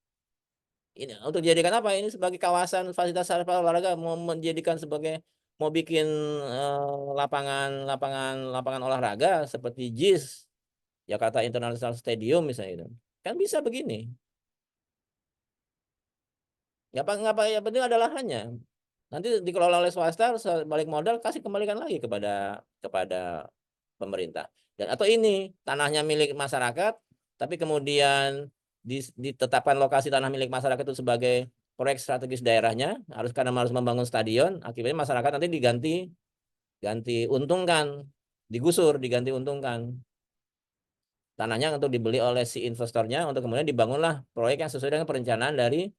Ini untuk dijadikan apa? Ini sebagai kawasan fasilitas olahraga, mau menjadikan sebagai mau bikin lapangan olahraga seperti JIS, Jakarta International Stadium misalnya itu. Kan bisa begini. Nggak apa yang penting ada lahannya. Nanti dikelola oleh swasta, balik modal kasih kembalikan lagi kepada pemerintah. Dan atau ini tanahnya milik masyarakat, tapi kemudian ditetapkan lokasi tanah milik masyarakat itu sebagai proyek strategis daerahnya, karena harus membangun stadion, akibatnya masyarakat nanti ganti untungkan, digusur, diganti untungkan. Tanahnya untuk dibeli oleh si investornya untuk kemudian dibangunlah proyek yang sesuai dengan perencanaan dari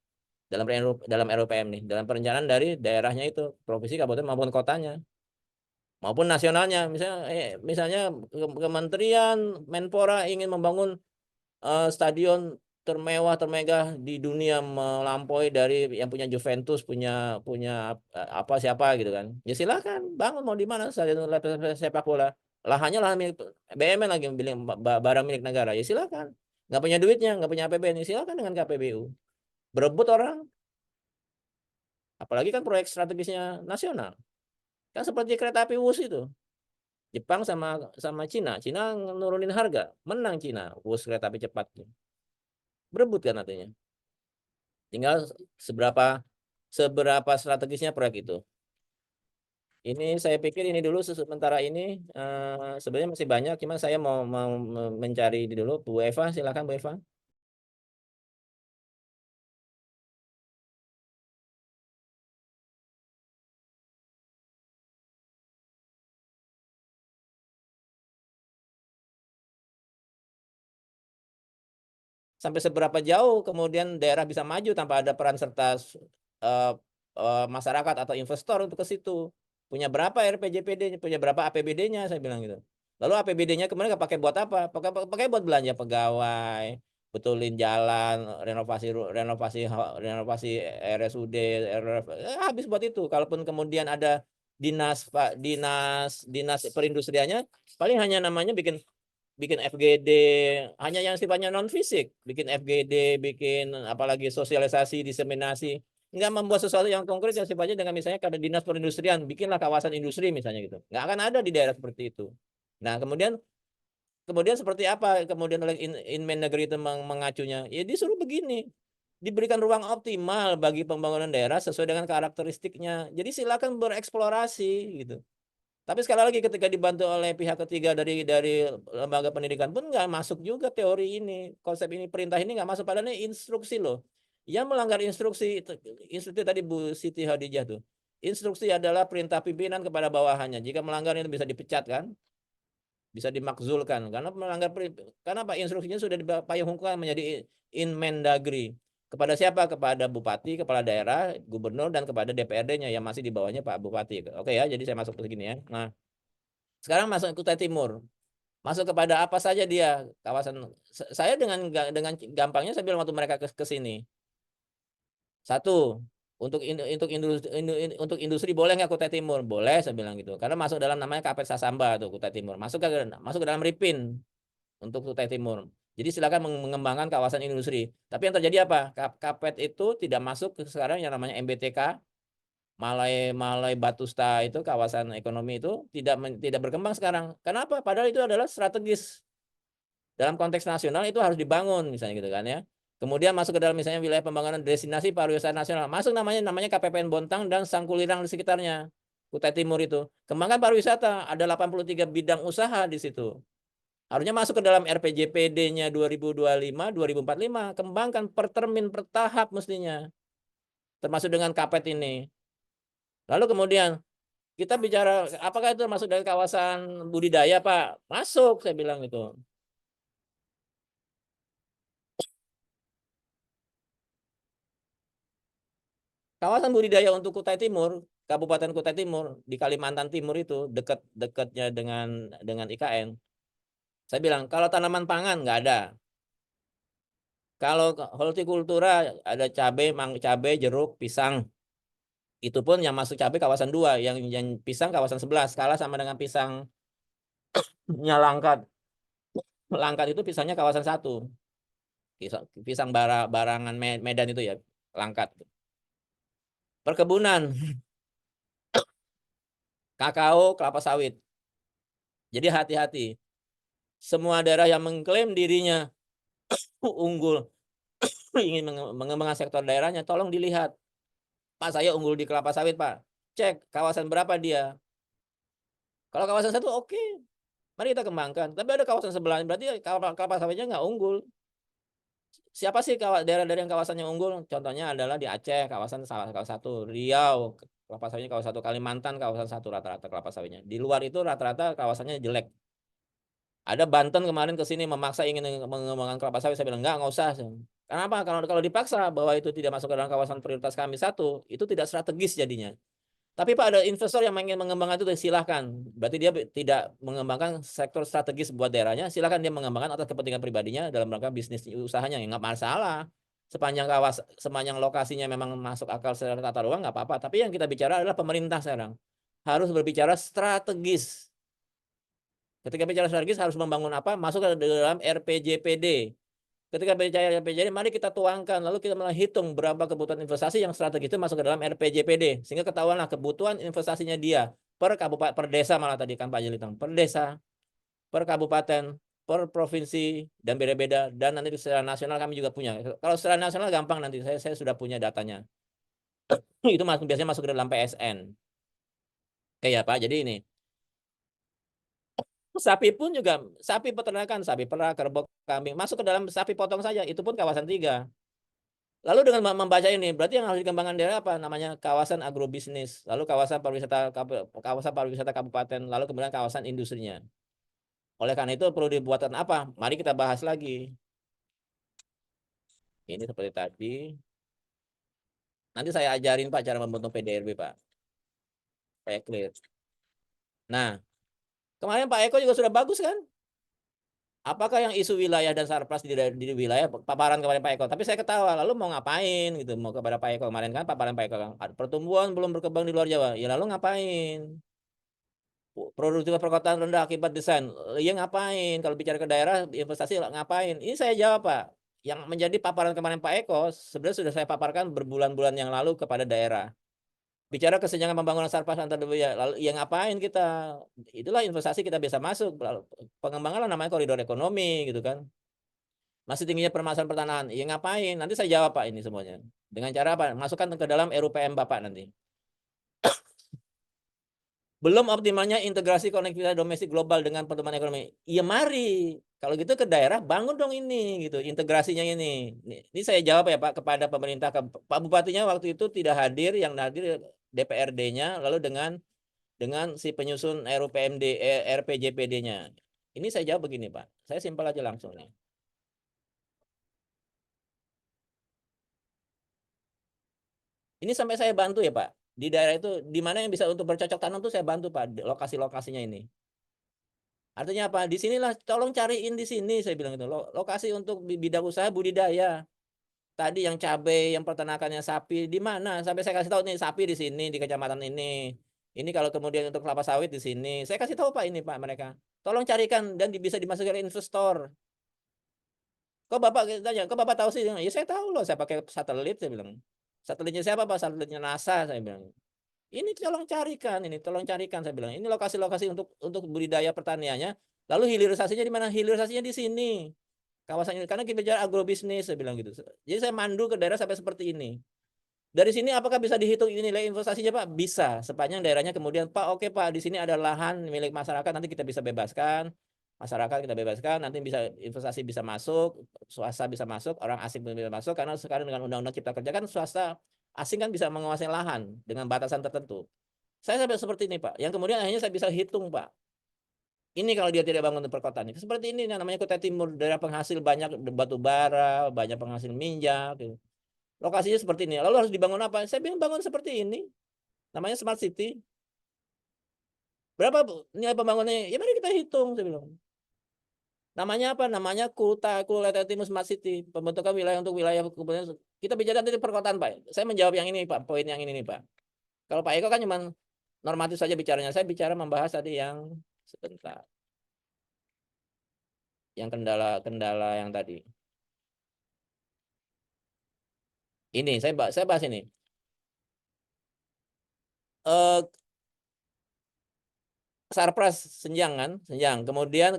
dalam RUPM nih, dalam perencanaan dari daerahnya itu, provinsi, kabupaten maupun kotanya, maupun nasionalnya. Misalnya Kementerian Menpora ingin membangun stadion termegah di dunia melampaui dari yang punya Juventus, punya punya apa siapa gitu kan. Ya silakan bangun mau di mana stadion sepak bola. Lahannya lahan milik BUMN lagi bilang barang milik negara. Ya silakan. Nggak punya duitnya, nggak punya APBN, ya silakan dengan KPBU. Berebut orang. Apalagi kan proyek strategisnya nasional. Kan seperti kereta api Wus itu. Jepang sama Cina. Cina nurunin harga. Menang Cina. Wus kereta api cepat. Berebut kan artinya. Tinggal seberapa strategisnya proyek itu. Ini saya pikir ini dulu sementara ini sebenarnya masih banyak, cuma saya mau mencari ini dulu. Bu Eva, silakan Bu Eva. Sampai seberapa jauh kemudian daerah bisa maju tanpa ada peran serta masyarakat atau investor untuk ke situ. Punya berapa RPJPD-nya, punya berapa APBD-nya, saya bilang gitu. Lalu APBD-nya kemarin pakai buat apa? Pakai buat belanja pegawai, betulin jalan, renovasi RSUD, habis buat itu. Kalaupun kemudian ada dinas perindustriannya, paling hanya namanya bikin FGD, hanya yang sifatnya non fisik, bikin FGD, bikin apalagi sosialisasi, diseminasi, nggak membuat sesuatu yang konkret yang sifatnya dengan misalnya kada dinas perindustrian, bikinlah kawasan industri misalnya gitu, nggak akan ada di daerah seperti itu. Nah kemudian kemudian seperti apa kemudian oleh Inmen Negeri itu mengacunya, ya disuruh begini, diberikan ruang optimal bagi pembangunan daerah sesuai dengan karakteristiknya, jadi silakan bereksplorasi gitu. Tapi sekali lagi ketika dibantu oleh pihak ketiga dari lembaga pendidikan pun nggak masuk juga teori ini, konsep ini, perintah ini nggak masuk, padahal ini instruksi loh. Yang melanggar instruksi tadi Bu Siti Hadijah tuh. Instruksi adalah perintah pimpinan kepada bawahannya. Jika melanggar itu bisa dipecat kan, bisa dimakzulkan karena melanggar karena Pak instruksinya sudah dipayung hukum menjadi Inmen-Dagri. Kepada siapa? Kepada bupati, kepala daerah, gubernur, dan kepada DPRD-nya yang masih di bawahnya Pak Bupati. Oke ya, jadi saya masuk ke sini ya. Nah, sekarang masuk ke Kutai Timur. Masuk kepada apa saja dia kawasan. Saya dengan gampangnya saya bilang waktu mereka ke sini. Satu, untuk industri boleh nggak Kutai Timur? Boleh, saya bilang gitu. Karena masuk dalam namanya Kapet Sasamba tuh Kutai Timur. Masuk ke dalam Ripin untuk Kutai Timur. Jadi silakan mengembangkan kawasan industri. Tapi yang terjadi apa? Kapet itu tidak masuk sekarang yang namanya MBTK, Malai Batusta itu kawasan ekonomi itu tidak berkembang sekarang. Kenapa? Padahal itu adalah strategis dalam konteks nasional, itu harus dibangun misalnya gitu kan ya. Kemudian masuk ke dalam misalnya wilayah pembangunan destinasi pariwisata nasional. Masuk namanya KPPN Bontang dan Sangkulirang di sekitarnya. Kutai Timur itu. Kembangkan pariwisata, ada 83 bidang usaha di situ. Harusnya masuk ke dalam RPJPD-nya 2025, 2045. Kembangkan per termin, per tahap mestinya. Termasuk dengan KPET ini. Lalu kemudian kita bicara apakah itu masuk dari kawasan budidaya Pak? Masuk, saya bilang itu. Kawasan budidaya untuk Kutai Timur, Kabupaten Kutai Timur di Kalimantan Timur itu dekat-dekatnya dengan IKN. Saya bilang kalau tanaman pangan nggak ada. Kalau hortikultura ada cabai, jeruk, pisang. Itu pun yang masuk cabai kawasan 2, yang pisang kawasan 11, kalah sama dengan pisangnya Langkat. Langkat itu pisangnya kawasan 1. Pisang barangan Medan itu ya, Langkat. Perkebunan, kakao, kelapa sawit. Jadi hati-hati. Semua daerah yang mengklaim dirinya unggul, ingin mengembangkan sektor daerahnya, tolong dilihat. Pak, saya unggul di kelapa sawit, Pak. Cek kawasan berapa dia. Kalau kawasan 1, oke. Mari kita kembangkan. Tapi ada kawasan sebelah, berarti kelapa sawitnya nggak unggul. Siapa sih daerah-daerah yang kawasannya unggul? Contohnya adalah di Aceh, kawasan 1, Riau, kelapa sawitnya kawasan 1, Kalimantan, kawasan 1 rata-rata kelapa sawitnya. Di luar itu rata-rata kawasannya jelek. Ada Banten kemarin ke sini memaksa ingin mengembangkan kelapa sawit, saya bilang nggak usah. Kenapa? Kalau dipaksa bahwa itu tidak masuk ke dalam kawasan prioritas kami 1, itu tidak strategis jadinya. Tapi Pak ada investor yang ingin mengembangkan itu silahkan. Berarti dia tidak mengembangkan sektor strategis buat daerahnya, silahkan dia mengembangkan atas kepentingan pribadinya dalam rangka bisnis usahanya, ya nggak masalah. Sepanjang lokasinya memang masuk akal secara tata ruang nggak apa-apa. Tapi yang kita bicara adalah pemerintah sekarang harus berbicara strategis. Ketika bicara strategis harus membangun apa? Masuk ke dalam RPJPD. Ketika bicara RPJPD, mari kita tuangkan, lalu kita mulai hitung berapa kebutuhan investasi yang strategi itu masuk ke dalam RPJPD, sehingga ketahuanlah kebutuhan investasinya dia per kabupaten, per desa, malah tadi kan Pak Jelitang, per desa, per kabupaten, per provinsi, dan beda-beda. Dan nanti secara nasional kami juga punya. Kalau secara nasional gampang, nanti saya sudah punya datanya. Itu biasanya masuk ke dalam PSN. Oke ya Pak, jadi ini. Sapi pun juga, sapi peternakan, sapi perah, kerbau, kambing, masuk ke dalam sapi potong saja, itu pun kawasan 3. Lalu dengan membaca ini, berarti yang harus dikembangkan daerah apa? Namanya kawasan agrobisnis, lalu kawasan pariwisata kabupaten, lalu kemudian kawasan industrinya. Oleh karena itu perlu dibuatkan apa? Mari kita bahas lagi. Ini seperti tadi. Nanti saya ajarin Pak cara membentuk PDRB Pak. Saya clear. Nah, kemarin Pak Eko juga sudah bagus kan? Apakah yang isu wilayah dan sarpras di wilayah paparan kepada Pak Eko? Tapi saya ketawa, lalu mau ngapain gitu? Mau kepada Pak Eko kemarin kan paparan Pak Eko kan? Pertumbuhan belum berkembang di luar Jawa. Ya lalu ngapain? Produktivitas perkotaan rendah akibat desain. Ya ngapain? Kalau bicara ke daerah investasi ngapain? Ini saya jawab Pak. Yang menjadi paparan kemarin Pak Eko sebenarnya sudah saya paparkan berbulan-bulan yang lalu kepada daerah. Bicara kesenjangan pembangunan sarpas antar wilayah, lalu yang ngapain kita? Itulah investasi kita bisa masuk. Pengembangan namanya koridor ekonomi gitu kan. Masih tingginya permasalahan pertanahan. Ya ngapain? Nanti saya jawab Pak ini semuanya. Dengan cara apa? Masukkan ke dalam RUPM Bapak nanti. Belum optimalnya integrasi konektivitas domestik global dengan pertumbuhan ekonomi. Ya mari. Kalau gitu ke daerah bangun dong ini gitu, integrasinya ini. Ini saya jawab ya Pak kepada pemerintah. Pak Bupatinya waktu itu tidak hadir, yang hadir DPRD-nya lalu dengan si penyusun RUPMD RPJPD-nya. Ini saya jawab begini Pak. Saya simpel aja langsung nih. Ini sampai saya bantu ya Pak. Di daerah itu di mana yang bisa untuk bercocok tanam tuh saya bantu Pak lokasi-lokasinya ini. Artinya apa? Di sinilah tolong cariin di sini saya bilang itu. Lokasi untuk bidang usaha budidaya. Tadi yang cabai, yang peternakannya sapi di mana? Sampai saya kasih tahu nih sapi di sini di kecamatan ini. Ini kalau kemudian untuk kelapa sawit di sini. Saya kasih tahu Pak ini Pak mereka. Tolong carikan dan bisa dimasukkan ke investor. Kok Bapak tanya, kok Bapak tahu sih? Ya saya tahu loh, saya pakai satelit saya bilang. Satelitnya siapa Pak? Satelitnya NASA saya bilang. Ini tolong carikan saya bilang. Ini lokasi-lokasi untuk budidaya pertaniannya. Lalu hilirisasinya di mana? Hilirisasinya di sini. Kawasan ini karena kita bicara agrobisnis saya bilang gitu. Jadi saya mandu ke daerah sampai seperti ini. Dari sini apakah bisa dihitung ini nilai investasinya Pak? Bisa. Sepanjang daerahnya kemudian Pak, oke Pak, di sini ada lahan milik masyarakat nanti kita bisa bebaskan. Masyarakat kita bebaskan, nanti bisa investasi bisa masuk, swasta bisa masuk, orang asing bisa masuk karena sekarang dengan undang-undang cipta kerja kan swasta asing kan bisa menguasai lahan dengan batasan tertentu. Saya sampai seperti ini Pak. Yang kemudian akhirnya saya bisa hitung Pak. Ini kalau dia tidak bangun perkotaan seperti ini namanya Kutai Timur, daerah penghasil banyak batu bara, banyak penghasil minyak. Gitu. Lokasinya seperti ini. Lalu harus dibangun apa? Saya bilang bangun seperti ini. Namanya smart city. Berapa nilai pembangunannya? Ya mari kita hitung saya bilang. Namanya apa? Namanya Kutai Timur Smart City. Pembentukan wilayah untuk wilayah kemudian kita bicara tadi perkotaan Pak. Saya menjawab yang ini Pak, poin yang ini nih Pak. Kalau Pak Eko kan cuma normatif saja bicaranya. Saya bicara membahas tadi yang sebentar. Yang kendala-kendala yang tadi. Ini saya bahas ini. Sarpras senjang kan, senjang. Kemudian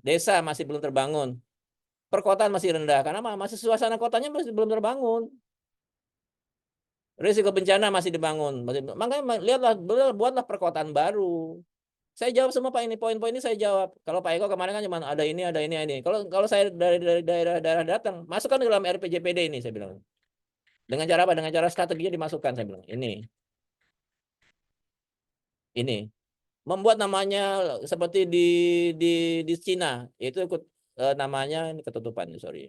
desa masih belum terbangun. Perkotaan masih rendah karena masih suasana kotanya masih belum terbangun. Risiko bencana masih dibangun. Makanya lihatlah, buatlah perkotaan baru. Saya jawab semua Pak ini poin-poin ini saya jawab. Kalau Pak Eko kemarin kan cuma ada ini, ada ini, ada ini. Kalau saya dari daerah-daerah datang, masukkan ke dalam RPJPD ini saya bilang. Dengan cara apa? Dengan cara strateginya dimasukkan saya bilang. Ini membuat namanya seperti di Cina itu ikut namanya ini ketutupan sorry.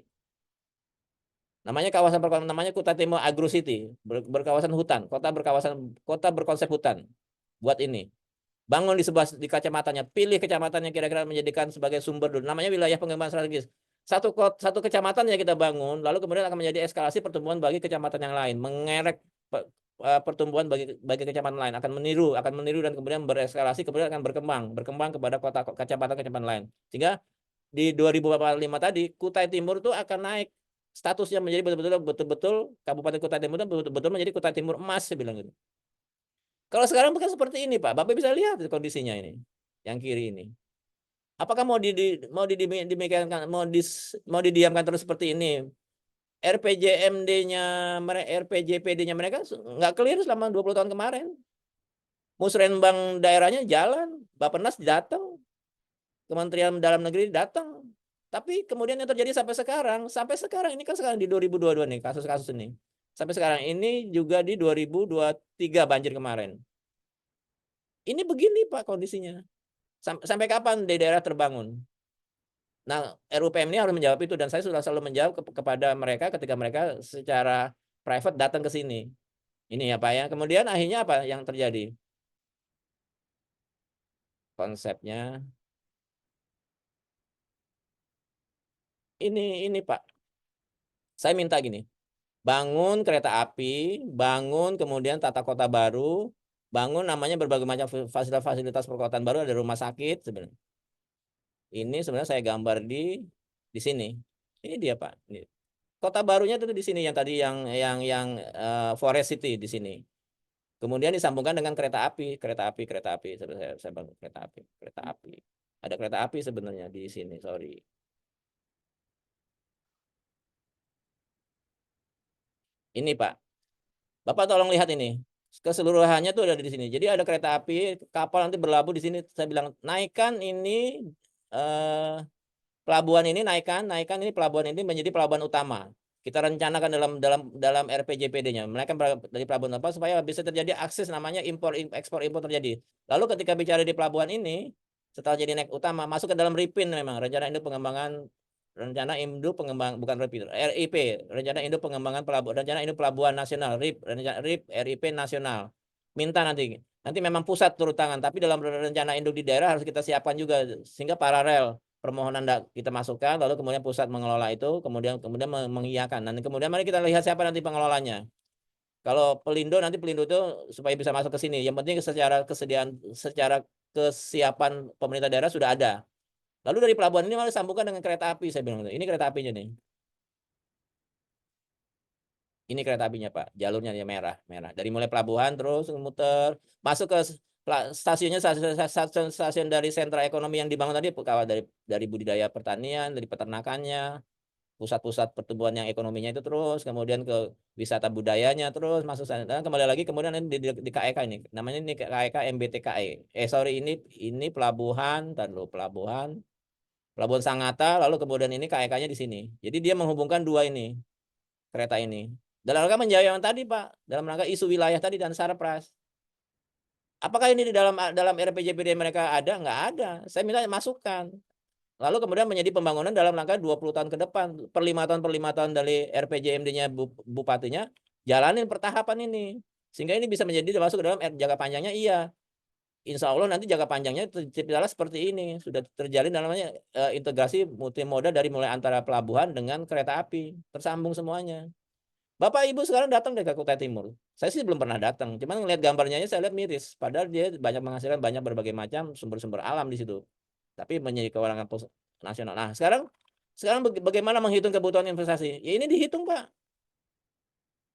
Namanya kawasan perkotaan namanya Kutai Timur Agro City, berkawasan hutan, kota berkonsep hutan. Buat ini. Bangun di sebuah di kecamatannya, pilih kecamatan yang kira-kira menjadikan sebagai sumber dulu. Namanya wilayah pengembangan strategis. Satu kecamatan yang kita bangun, lalu kemudian akan menjadi eskalasi pertumbuhan bagi kecamatan yang lain, mengerek pertumbuhan bagi kecamatan lain, akan meniru dan kemudian bereskalasi, kemudian akan berkembang kepada kecamatan lain. Sehingga di 2045 tadi Kutai Timur itu akan naik statusnya menjadi betul-betul Kabupaten Kutai Timur itu betul-betul menjadi Kutai Timur emas, saya bilang gitu. Kalau sekarang bukan seperti ini, Pak. Bapak bisa lihat kondisinya ini, yang kiri ini. Apakah demikiankan, mau didiamkan terus seperti ini? RPJMD-nya, RPJPD-nya mereka nggak clear selama 20 tahun kemarin. Musrenbang daerahnya jalan, Bappenas datang, Kementerian Dalam Negeri datang. Tapi kemudian yang terjadi sampai sekarang ini kan sekarang di 2022 nih kasus-kasus ini. Sampai sekarang ini juga di 2023 banjir kemarin. Ini begini Pak kondisinya. Sampai kapan di daerah terbangun? Nah, RUPM ini harus menjawab itu dan saya sudah selalu menjawab kepada mereka ketika mereka secara private datang ke sini. Ini ya Pak ya. Kemudian akhirnya apa yang terjadi? Konsepnya ini Pak. Saya minta gini. Bangun kereta api, bangun kemudian tata kota baru, bangun namanya berbagai macam fasilitas perkotaan baru, ada rumah sakit sebenarnya. Ini sebenarnya saya gambar di sini. Ini dia Pak. Ini. Kota barunya itu di sini yang tadi yang Forest City di sini. Kemudian disambungkan dengan kereta api, kereta api. Saya bangun kereta api, kereta api. Ada kereta api sebenarnya di sini, sorry. Ini Pak. Bapak tolong lihat ini. Keseluruhannya tuh ada di sini. Jadi ada kereta api, kapal nanti berlabuh di sini. Saya bilang naikkan ini eh, pelabuhan ini naikkan ini pelabuhan ini menjadi pelabuhan utama. Kita rencanakan dalam RPJPD-nya. Menaikkan dari pelabuhan apa supaya bisa terjadi akses namanya ekspor impor terjadi. Lalu ketika bicara di pelabuhan ini setelah jadi naik utama masuk ke dalam RIPIN memang rencana induk pengembangan rencana induk pengembang bukan RIP rencana induk pengembangan pelabuhan rencana induk pelabuhan nasional RIP nasional minta nanti memang pusat turun tangan tapi dalam rencana induk di daerah harus kita siapkan juga sehingga paralel permohonan kita masukkan lalu kemudian pusat mengelola itu kemudian mengiyakan dan kemudian mari kita lihat siapa nanti pengelolanya kalau Pelindo nanti Pelindo itu supaya bisa masuk ke sini yang penting secara kesiapan pemerintah daerah sudah ada. Lalu dari pelabuhan ini malah disambungkan dengan kereta api, saya bilang. Ini kereta apinya nih. Ini kereta apinya, Pak. Jalurnya ya merah, merah. Dari mulai pelabuhan terus muter masuk ke stasiunnya stasiun dari sentra ekonomi yang dibangun tadi dari budidaya pertanian, dari peternakannya, pusat-pusat pertumbuhan yang ekonominya itu terus, kemudian ke wisata budayanya terus masuk sana. Dan kembali lagi kemudian di KEK ini. Namanya ini KEK MBTKE. Sorry ini pelabuhan, Pelabuhan Sangatta, lalu kemudian ini KEK-nya di sini. Jadi dia menghubungkan dua ini, kereta ini. Dalam rangka menjawab yang tadi, Pak. Dalam rangka isu wilayah tadi dan Sarpras. Apakah ini di dalam RPJPD mereka ada? Nggak ada. Saya minta masukan. Lalu kemudian menjadi pembangunan dalam rangka 20 tahun ke depan. Per 5 tahun dari RPJMD-nya bupatinya, jalanin pertahapan ini. Sehingga ini bisa menjadi masuk ke dalam jangka panjangnya, iya. Insya Allah nanti jangka panjangnya terciptalah seperti ini sudah terjalin namanya integrasi multimoda dari mulai antara pelabuhan dengan kereta api tersambung semuanya. Bapak Ibu sekarang datang ke Kutai Timur. Saya sih belum pernah datang, cuman ngelihat gambarnya saya lihat miris. Padahal dia banyak menghasilkan banyak berbagai macam sumber-sumber alam di situ. Tapi menjadi kewenangan nasional. Nah sekarang bagaimana menghitung kebutuhan investasi? Ya ini dihitung Pak.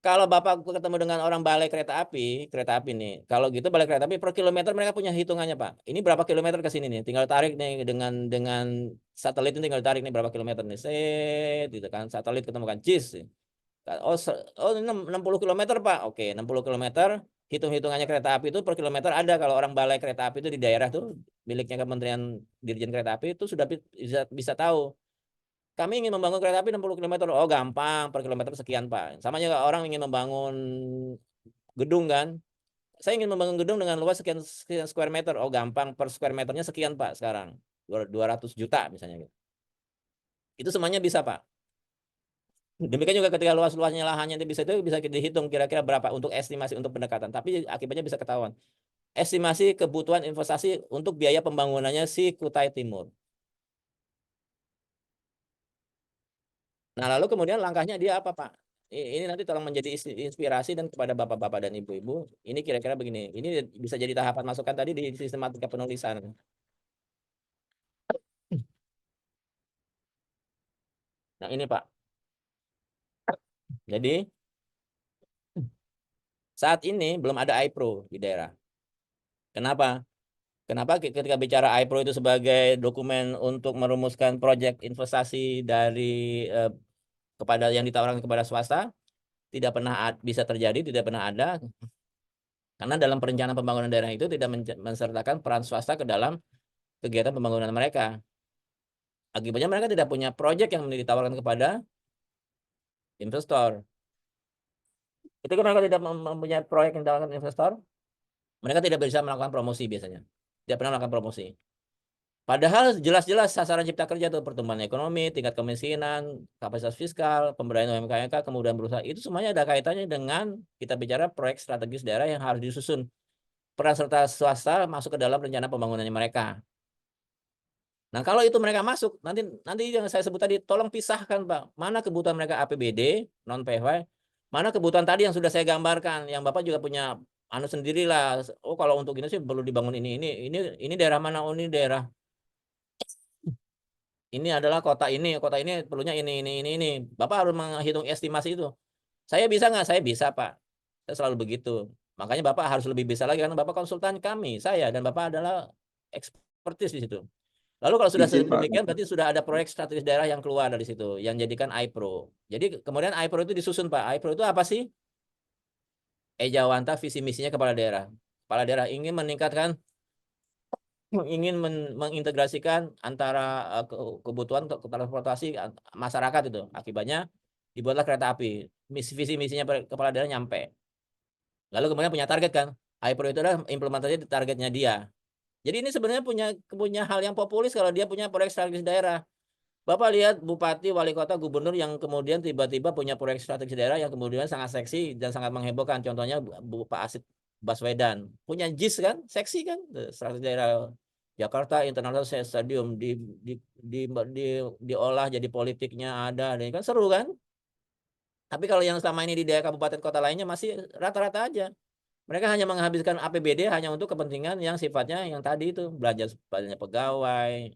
Kalau Bapak ketemu dengan orang balai kereta api nih. Kalau gitu balai kereta api per kilometer mereka punya hitungannya, Pak. Ini berapa kilometer ke sini nih? Tinggal tarik nih dengan satelit ini tinggal tarik nih berapa kilometer nih. Set gitu kan. Satelit ketemukan JIS. Oh 60 kilometer, Pak. Oke, 60 kilometer. Hitung-hitungannya kereta api itu per kilometer ada kalau orang balai kereta api itu di daerah tuh miliknya Kementerian Dirjen Kereta Api itu sudah bisa tahu kami ingin membangun kereta api 60 km. Oh, gampang, per kilometer sekian, Pak. Sama juga orang ingin membangun gedung kan. Saya ingin membangun gedung dengan luas sekian square meter. Oh, gampang, per square meternya sekian, Pak, sekarang. 200 juta misalnya gitu. Itu semuanya bisa, Pak. Demikian juga ketika luas-luasnya lahannya itu bisa dihitung kira-kira berapa untuk estimasi untuk pendekatan. Tapi akibatnya bisa ketahuan. Estimasi kebutuhan investasi untuk biaya pembangunannya si Kutai Timur. Nah, lalu kemudian langkahnya dia apa, Pak? Ini nanti tolong menjadi inspirasi dan kepada bapak-bapak dan ibu-ibu. Ini kira-kira begini. Ini bisa jadi tahapan masukan tadi di sistematika penulisan. Nah ini Pak. Jadi saat ini belum ada iPro di daerah. Kenapa? Kenapa ketika bicara iPro itu sebagai dokumen untuk merumuskan proyek investasi dari kepada yang ditawarkan kepada swasta, tidak pernah bisa terjadi, tidak pernah ada, karena dalam perencanaan pembangunan daerah itu tidak mensertakan peran swasta ke dalam kegiatan pembangunan mereka. Akibatnya mereka tidak punya proyek yang ditawarkan kepada investor. Ketika mereka tidak mempunyai proyek yang ditawarkan investor, mereka tidak bisa melakukan promosi biasanya. Tidak pernah melakukan promosi. Padahal jelas-jelas sasaran cipta kerja itu pertumbuhan ekonomi, tingkat kemiskinan, kapasitas fiskal, pemberdayaan UMKM, kemudahan berusaha, itu semuanya ada kaitannya dengan kita bicara proyek strategis daerah yang harus disusun. Peran serta swasta masuk ke dalam rencana pembangunannya mereka. Nah, kalau itu mereka masuk, nanti yang saya sebut tadi, tolong pisahkan, Pak. Mana kebutuhan mereka APBD, non PFY, mana kebutuhan tadi yang sudah saya gambarkan, yang Bapak juga punya anu sendirilah. Oh, kalau untuk ini sih perlu dibangun ini daerah mana? Oh, ini daerah ini adalah kota ini perlunya ini. Bapak harus menghitung estimasi itu. Saya bisa nggak? Saya bisa, Pak. Saya selalu begitu. Makanya Bapak harus lebih bisa lagi karena Bapak konsultan kami, saya dan Bapak adalah ekspertis di situ. Lalu kalau sudah Izin Pak, demikian berarti sudah ada proyek strategis daerah yang keluar dari situ yang jadikan iPro. Jadi kemudian iPro itu disusun, Pak. iPro itu apa sih? Ejawanta visi misinya kepala daerah. Kepala daerah ingin meningkatkan mengintegrasikan antara kebutuhan transportasi masyarakat itu. Akibatnya dibuatlah kereta api. Visi misinya kepala daerah nyampe. Lalu kemudian punya target kan. iPro itu adalah implementasi targetnya dia. Jadi ini sebenarnya punya hal yang populis kalau dia punya proyek strategis daerah. Bapak lihat bupati, wali kota, gubernur yang kemudian tiba-tiba punya proyek strategis daerah yang kemudian sangat seksi dan sangat menghebohkan. Contohnya Pak Asit Baswedan. Punya JIS kan, seksi kan, strategis daerah Jakarta International Stadium diolah jadi politiknya ada, kan seru kan? Tapi kalau yang selama ini di daerah kabupaten kota lainnya masih rata-rata aja. Mereka hanya menghabiskan APBD hanya untuk kepentingan yang sifatnya yang tadi itu belanja pegawai,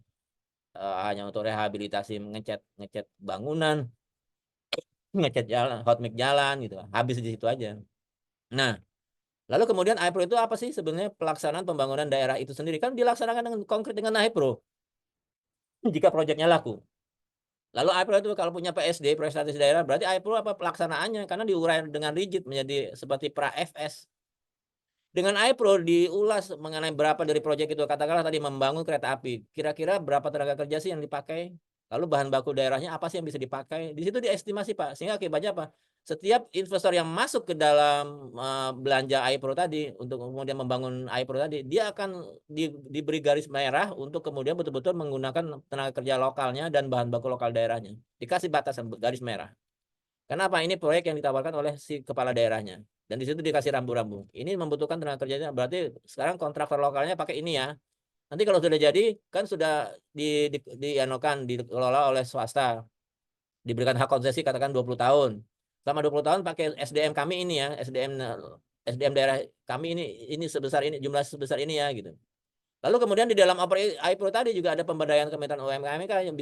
hanya untuk rehabilitasi ngecat ngecat bangunan, ngecat jalan, hotmix jalan gitu. Habis di situ aja. Nah, lalu kemudian iPro itu apa sih sebenarnya pelaksanaan pembangunan daerah itu sendiri kan dilaksanakan dengan konkret dengan iPro jika proyeknya laku. Lalu iPro itu kalau punya PSD, proyek strategis daerah, berarti iPro apa pelaksanaannya karena diurai dengan rigid menjadi seperti pra FS. Dengan iPro diulas mengenai berapa dari proyek itu. Katakanlah tadi membangun kereta api. Kira-kira berapa tenaga kerja sih yang dipakai? Lalu bahan baku daerahnya apa sih yang bisa dipakai? Di situ diestimasi, Pak. Sehingga akibatnya apa? Setiap investor yang masuk ke dalam belanja iPro tadi untuk kemudian membangun iPro tadi, dia akan diberi garis merah untuk kemudian betul-betul menggunakan tenaga kerja lokalnya dan bahan baku lokal daerahnya. Dikasih batasan garis merah. Kenapa? Ini proyek yang ditawarkan oleh si kepala daerahnya. Dan di situ dikasih rambu-rambu. Ini membutuhkan tenaga kerjanya. Berarti sekarang kontraktor lokalnya pakai ini ya. Nanti kalau sudah jadi, kan sudah dikelola oleh swasta. Diberikan hak konsesi katakan 20 tahun. Selama 20 tahun pakai SDM kami ini ya. SDM daerah kami ini sebesar ini, jumlah sebesar ini ya gitu. Lalu kemudian di dalam iPro tadi juga ada pemberdayaan kemitraan UMKM yang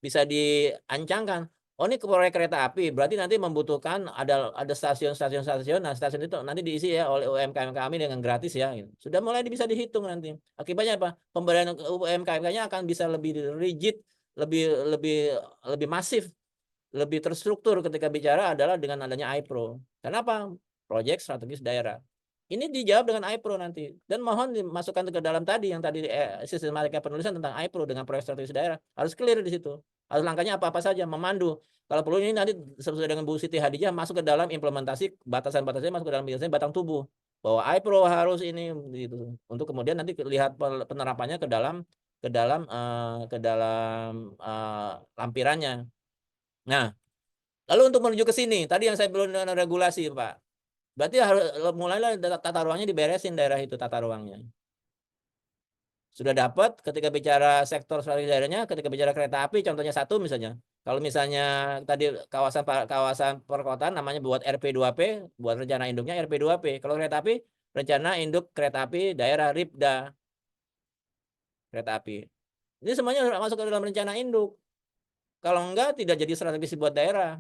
bisa diancangkan. Oh ini proyek kereta api, berarti nanti membutuhkan ada stasiun. Nah stasiun itu nanti diisi ya oleh UMKM kami dengan gratis ya. Gitu. Sudah mulai bisa dihitung nanti. Akibatnya apa? Pemberdayaan UMKM-nya akan bisa lebih rigid, lebih lebih lebih masif, lebih terstruktur ketika bicara adalah dengan adanya iPro. Kenapa? Proyek strategis daerah. Ini dijawab dengan iPro nanti. Dan mohon dimasukkan ke dalam tadi yang tadi sistematika penulisan tentang iPro dengan proyek strategis daerah. Harus clear di situ. Harus langkahnya apa-apa saja memandu. Kalau perlu ini nanti sesuai dengan Bu Siti Hadijah masuk ke dalam implementasi batasan-batasnya masuk ke dalam biasanya batang tubuh. Bahwa iPro harus ini gitu. Untuk kemudian nanti lihat penerapannya ke dalam lampirannya. Nah, lalu untuk menuju ke sini, tadi yang saya belum regulasi, Pak. Berarti harus mulailah tata ruangnya diberesin daerah itu tata ruangnya. Sudah dapat ketika bicara sektor strategis daerahnya, ketika bicara kereta api contohnya satu misalnya. Kalau misalnya tadi kawasan perkotaan namanya buat RP2P, buat rencana induknya RP2P. Kalau kereta api rencana induk kereta api daerah RIPDA. Kereta api. Ini semuanya masuk ke dalam rencana induk. Kalau enggak, tidak jadi strategis buat daerah.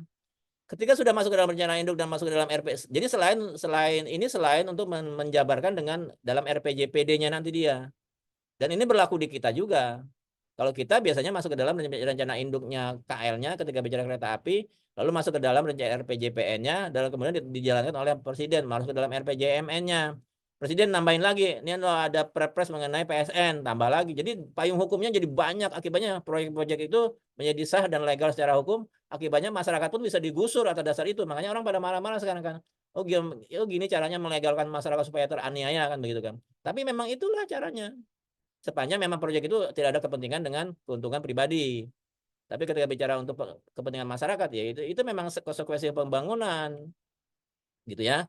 Ketika sudah masuk ke dalam rencana induk dan masuk ke dalam RP, jadi selain untuk menjabarkan dengan dalam RPJPD-nya nanti dia. Dan ini berlaku di kita juga. Kalau kita biasanya masuk ke dalam rencana induknya KL-nya ketika bicara kereta api, lalu masuk ke dalam rencana RPJPN-nya, dan kemudian dijalankan oleh Presiden, masuk ke dalam RPJMN-nya. Presiden nambahin lagi, ini ada Perpres mengenai PSN, tambah lagi. Jadi payung hukumnya jadi banyak, akibatnya proyek-proyek itu menjadi sah dan legal secara hukum, akibatnya masyarakat pun bisa digusur atas dasar itu. Makanya orang pada marah-marah sekarang kan. Oh gini caranya melegalkan masyarakat supaya teraniaya kan begitu kan. Tapi memang itulah caranya. Sepanjang memang proyek itu tidak ada kepentingan dengan keuntungan pribadi. Tapi ketika bicara untuk kepentingan masyarakat ya itu memang konsekuensi pembangunan gitu ya.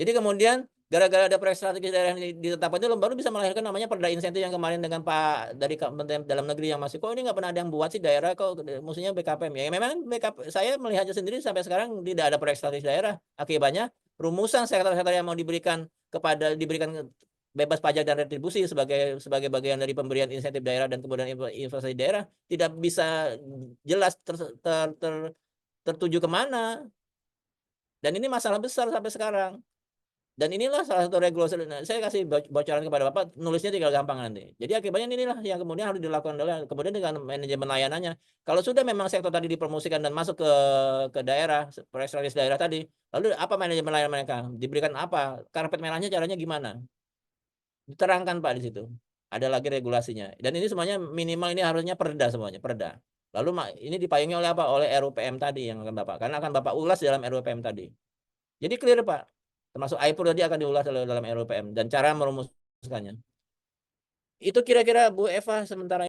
Jadi kemudian gara-gara ada proyek strategis daerah yang ditetapkan itu baru bisa melahirkan namanya perda insentif yang kemarin dengan Pak dari Kementerian Dalam Negeri yang masih kok ini nggak pernah ada yang buat sih daerah kok musuhnya BKPM ya. Memang BKP saya melihatnya sendiri sampai sekarang tidak ada proyek strategis daerah. Akibatnya rumusan sektor-sektor yang mau diberikan bebas pajak dan retribusi sebagai bagian dari pemberian insentif daerah dan kemudian investasi daerah tidak bisa jelas tertuju kemana. Dan ini masalah besar sampai sekarang. Dan inilah salah satu regulasi. Saya kasih bocoran kepada Bapak, nulisnya tinggal gampang nanti. Jadi akibatnya inilah yang kemudian harus dilakukan adalah kemudian dengan manajemen layanannya. Kalau sudah memang sektor tadi dipromosikan dan masuk ke daerah, proyek strategis daerah tadi, lalu apa manajemen layanan mereka? Diberikan apa? Karpet merahnya caranya gimana? Diterangkan Pak di situ. Ada lagi regulasinya. Dan ini semuanya minimal ini harusnya perda semuanya, perda. Lalu ini dipayungi oleh apa? Oleh RUPM tadi yang akan Bapak. Karena akan Bapak ulas dalam RUPM tadi. Jadi clear Pak. Termasuk IPUR tadi akan diulas dalam RUPM dan cara merumuskannya. Itu kira-kira Bu Eva sementara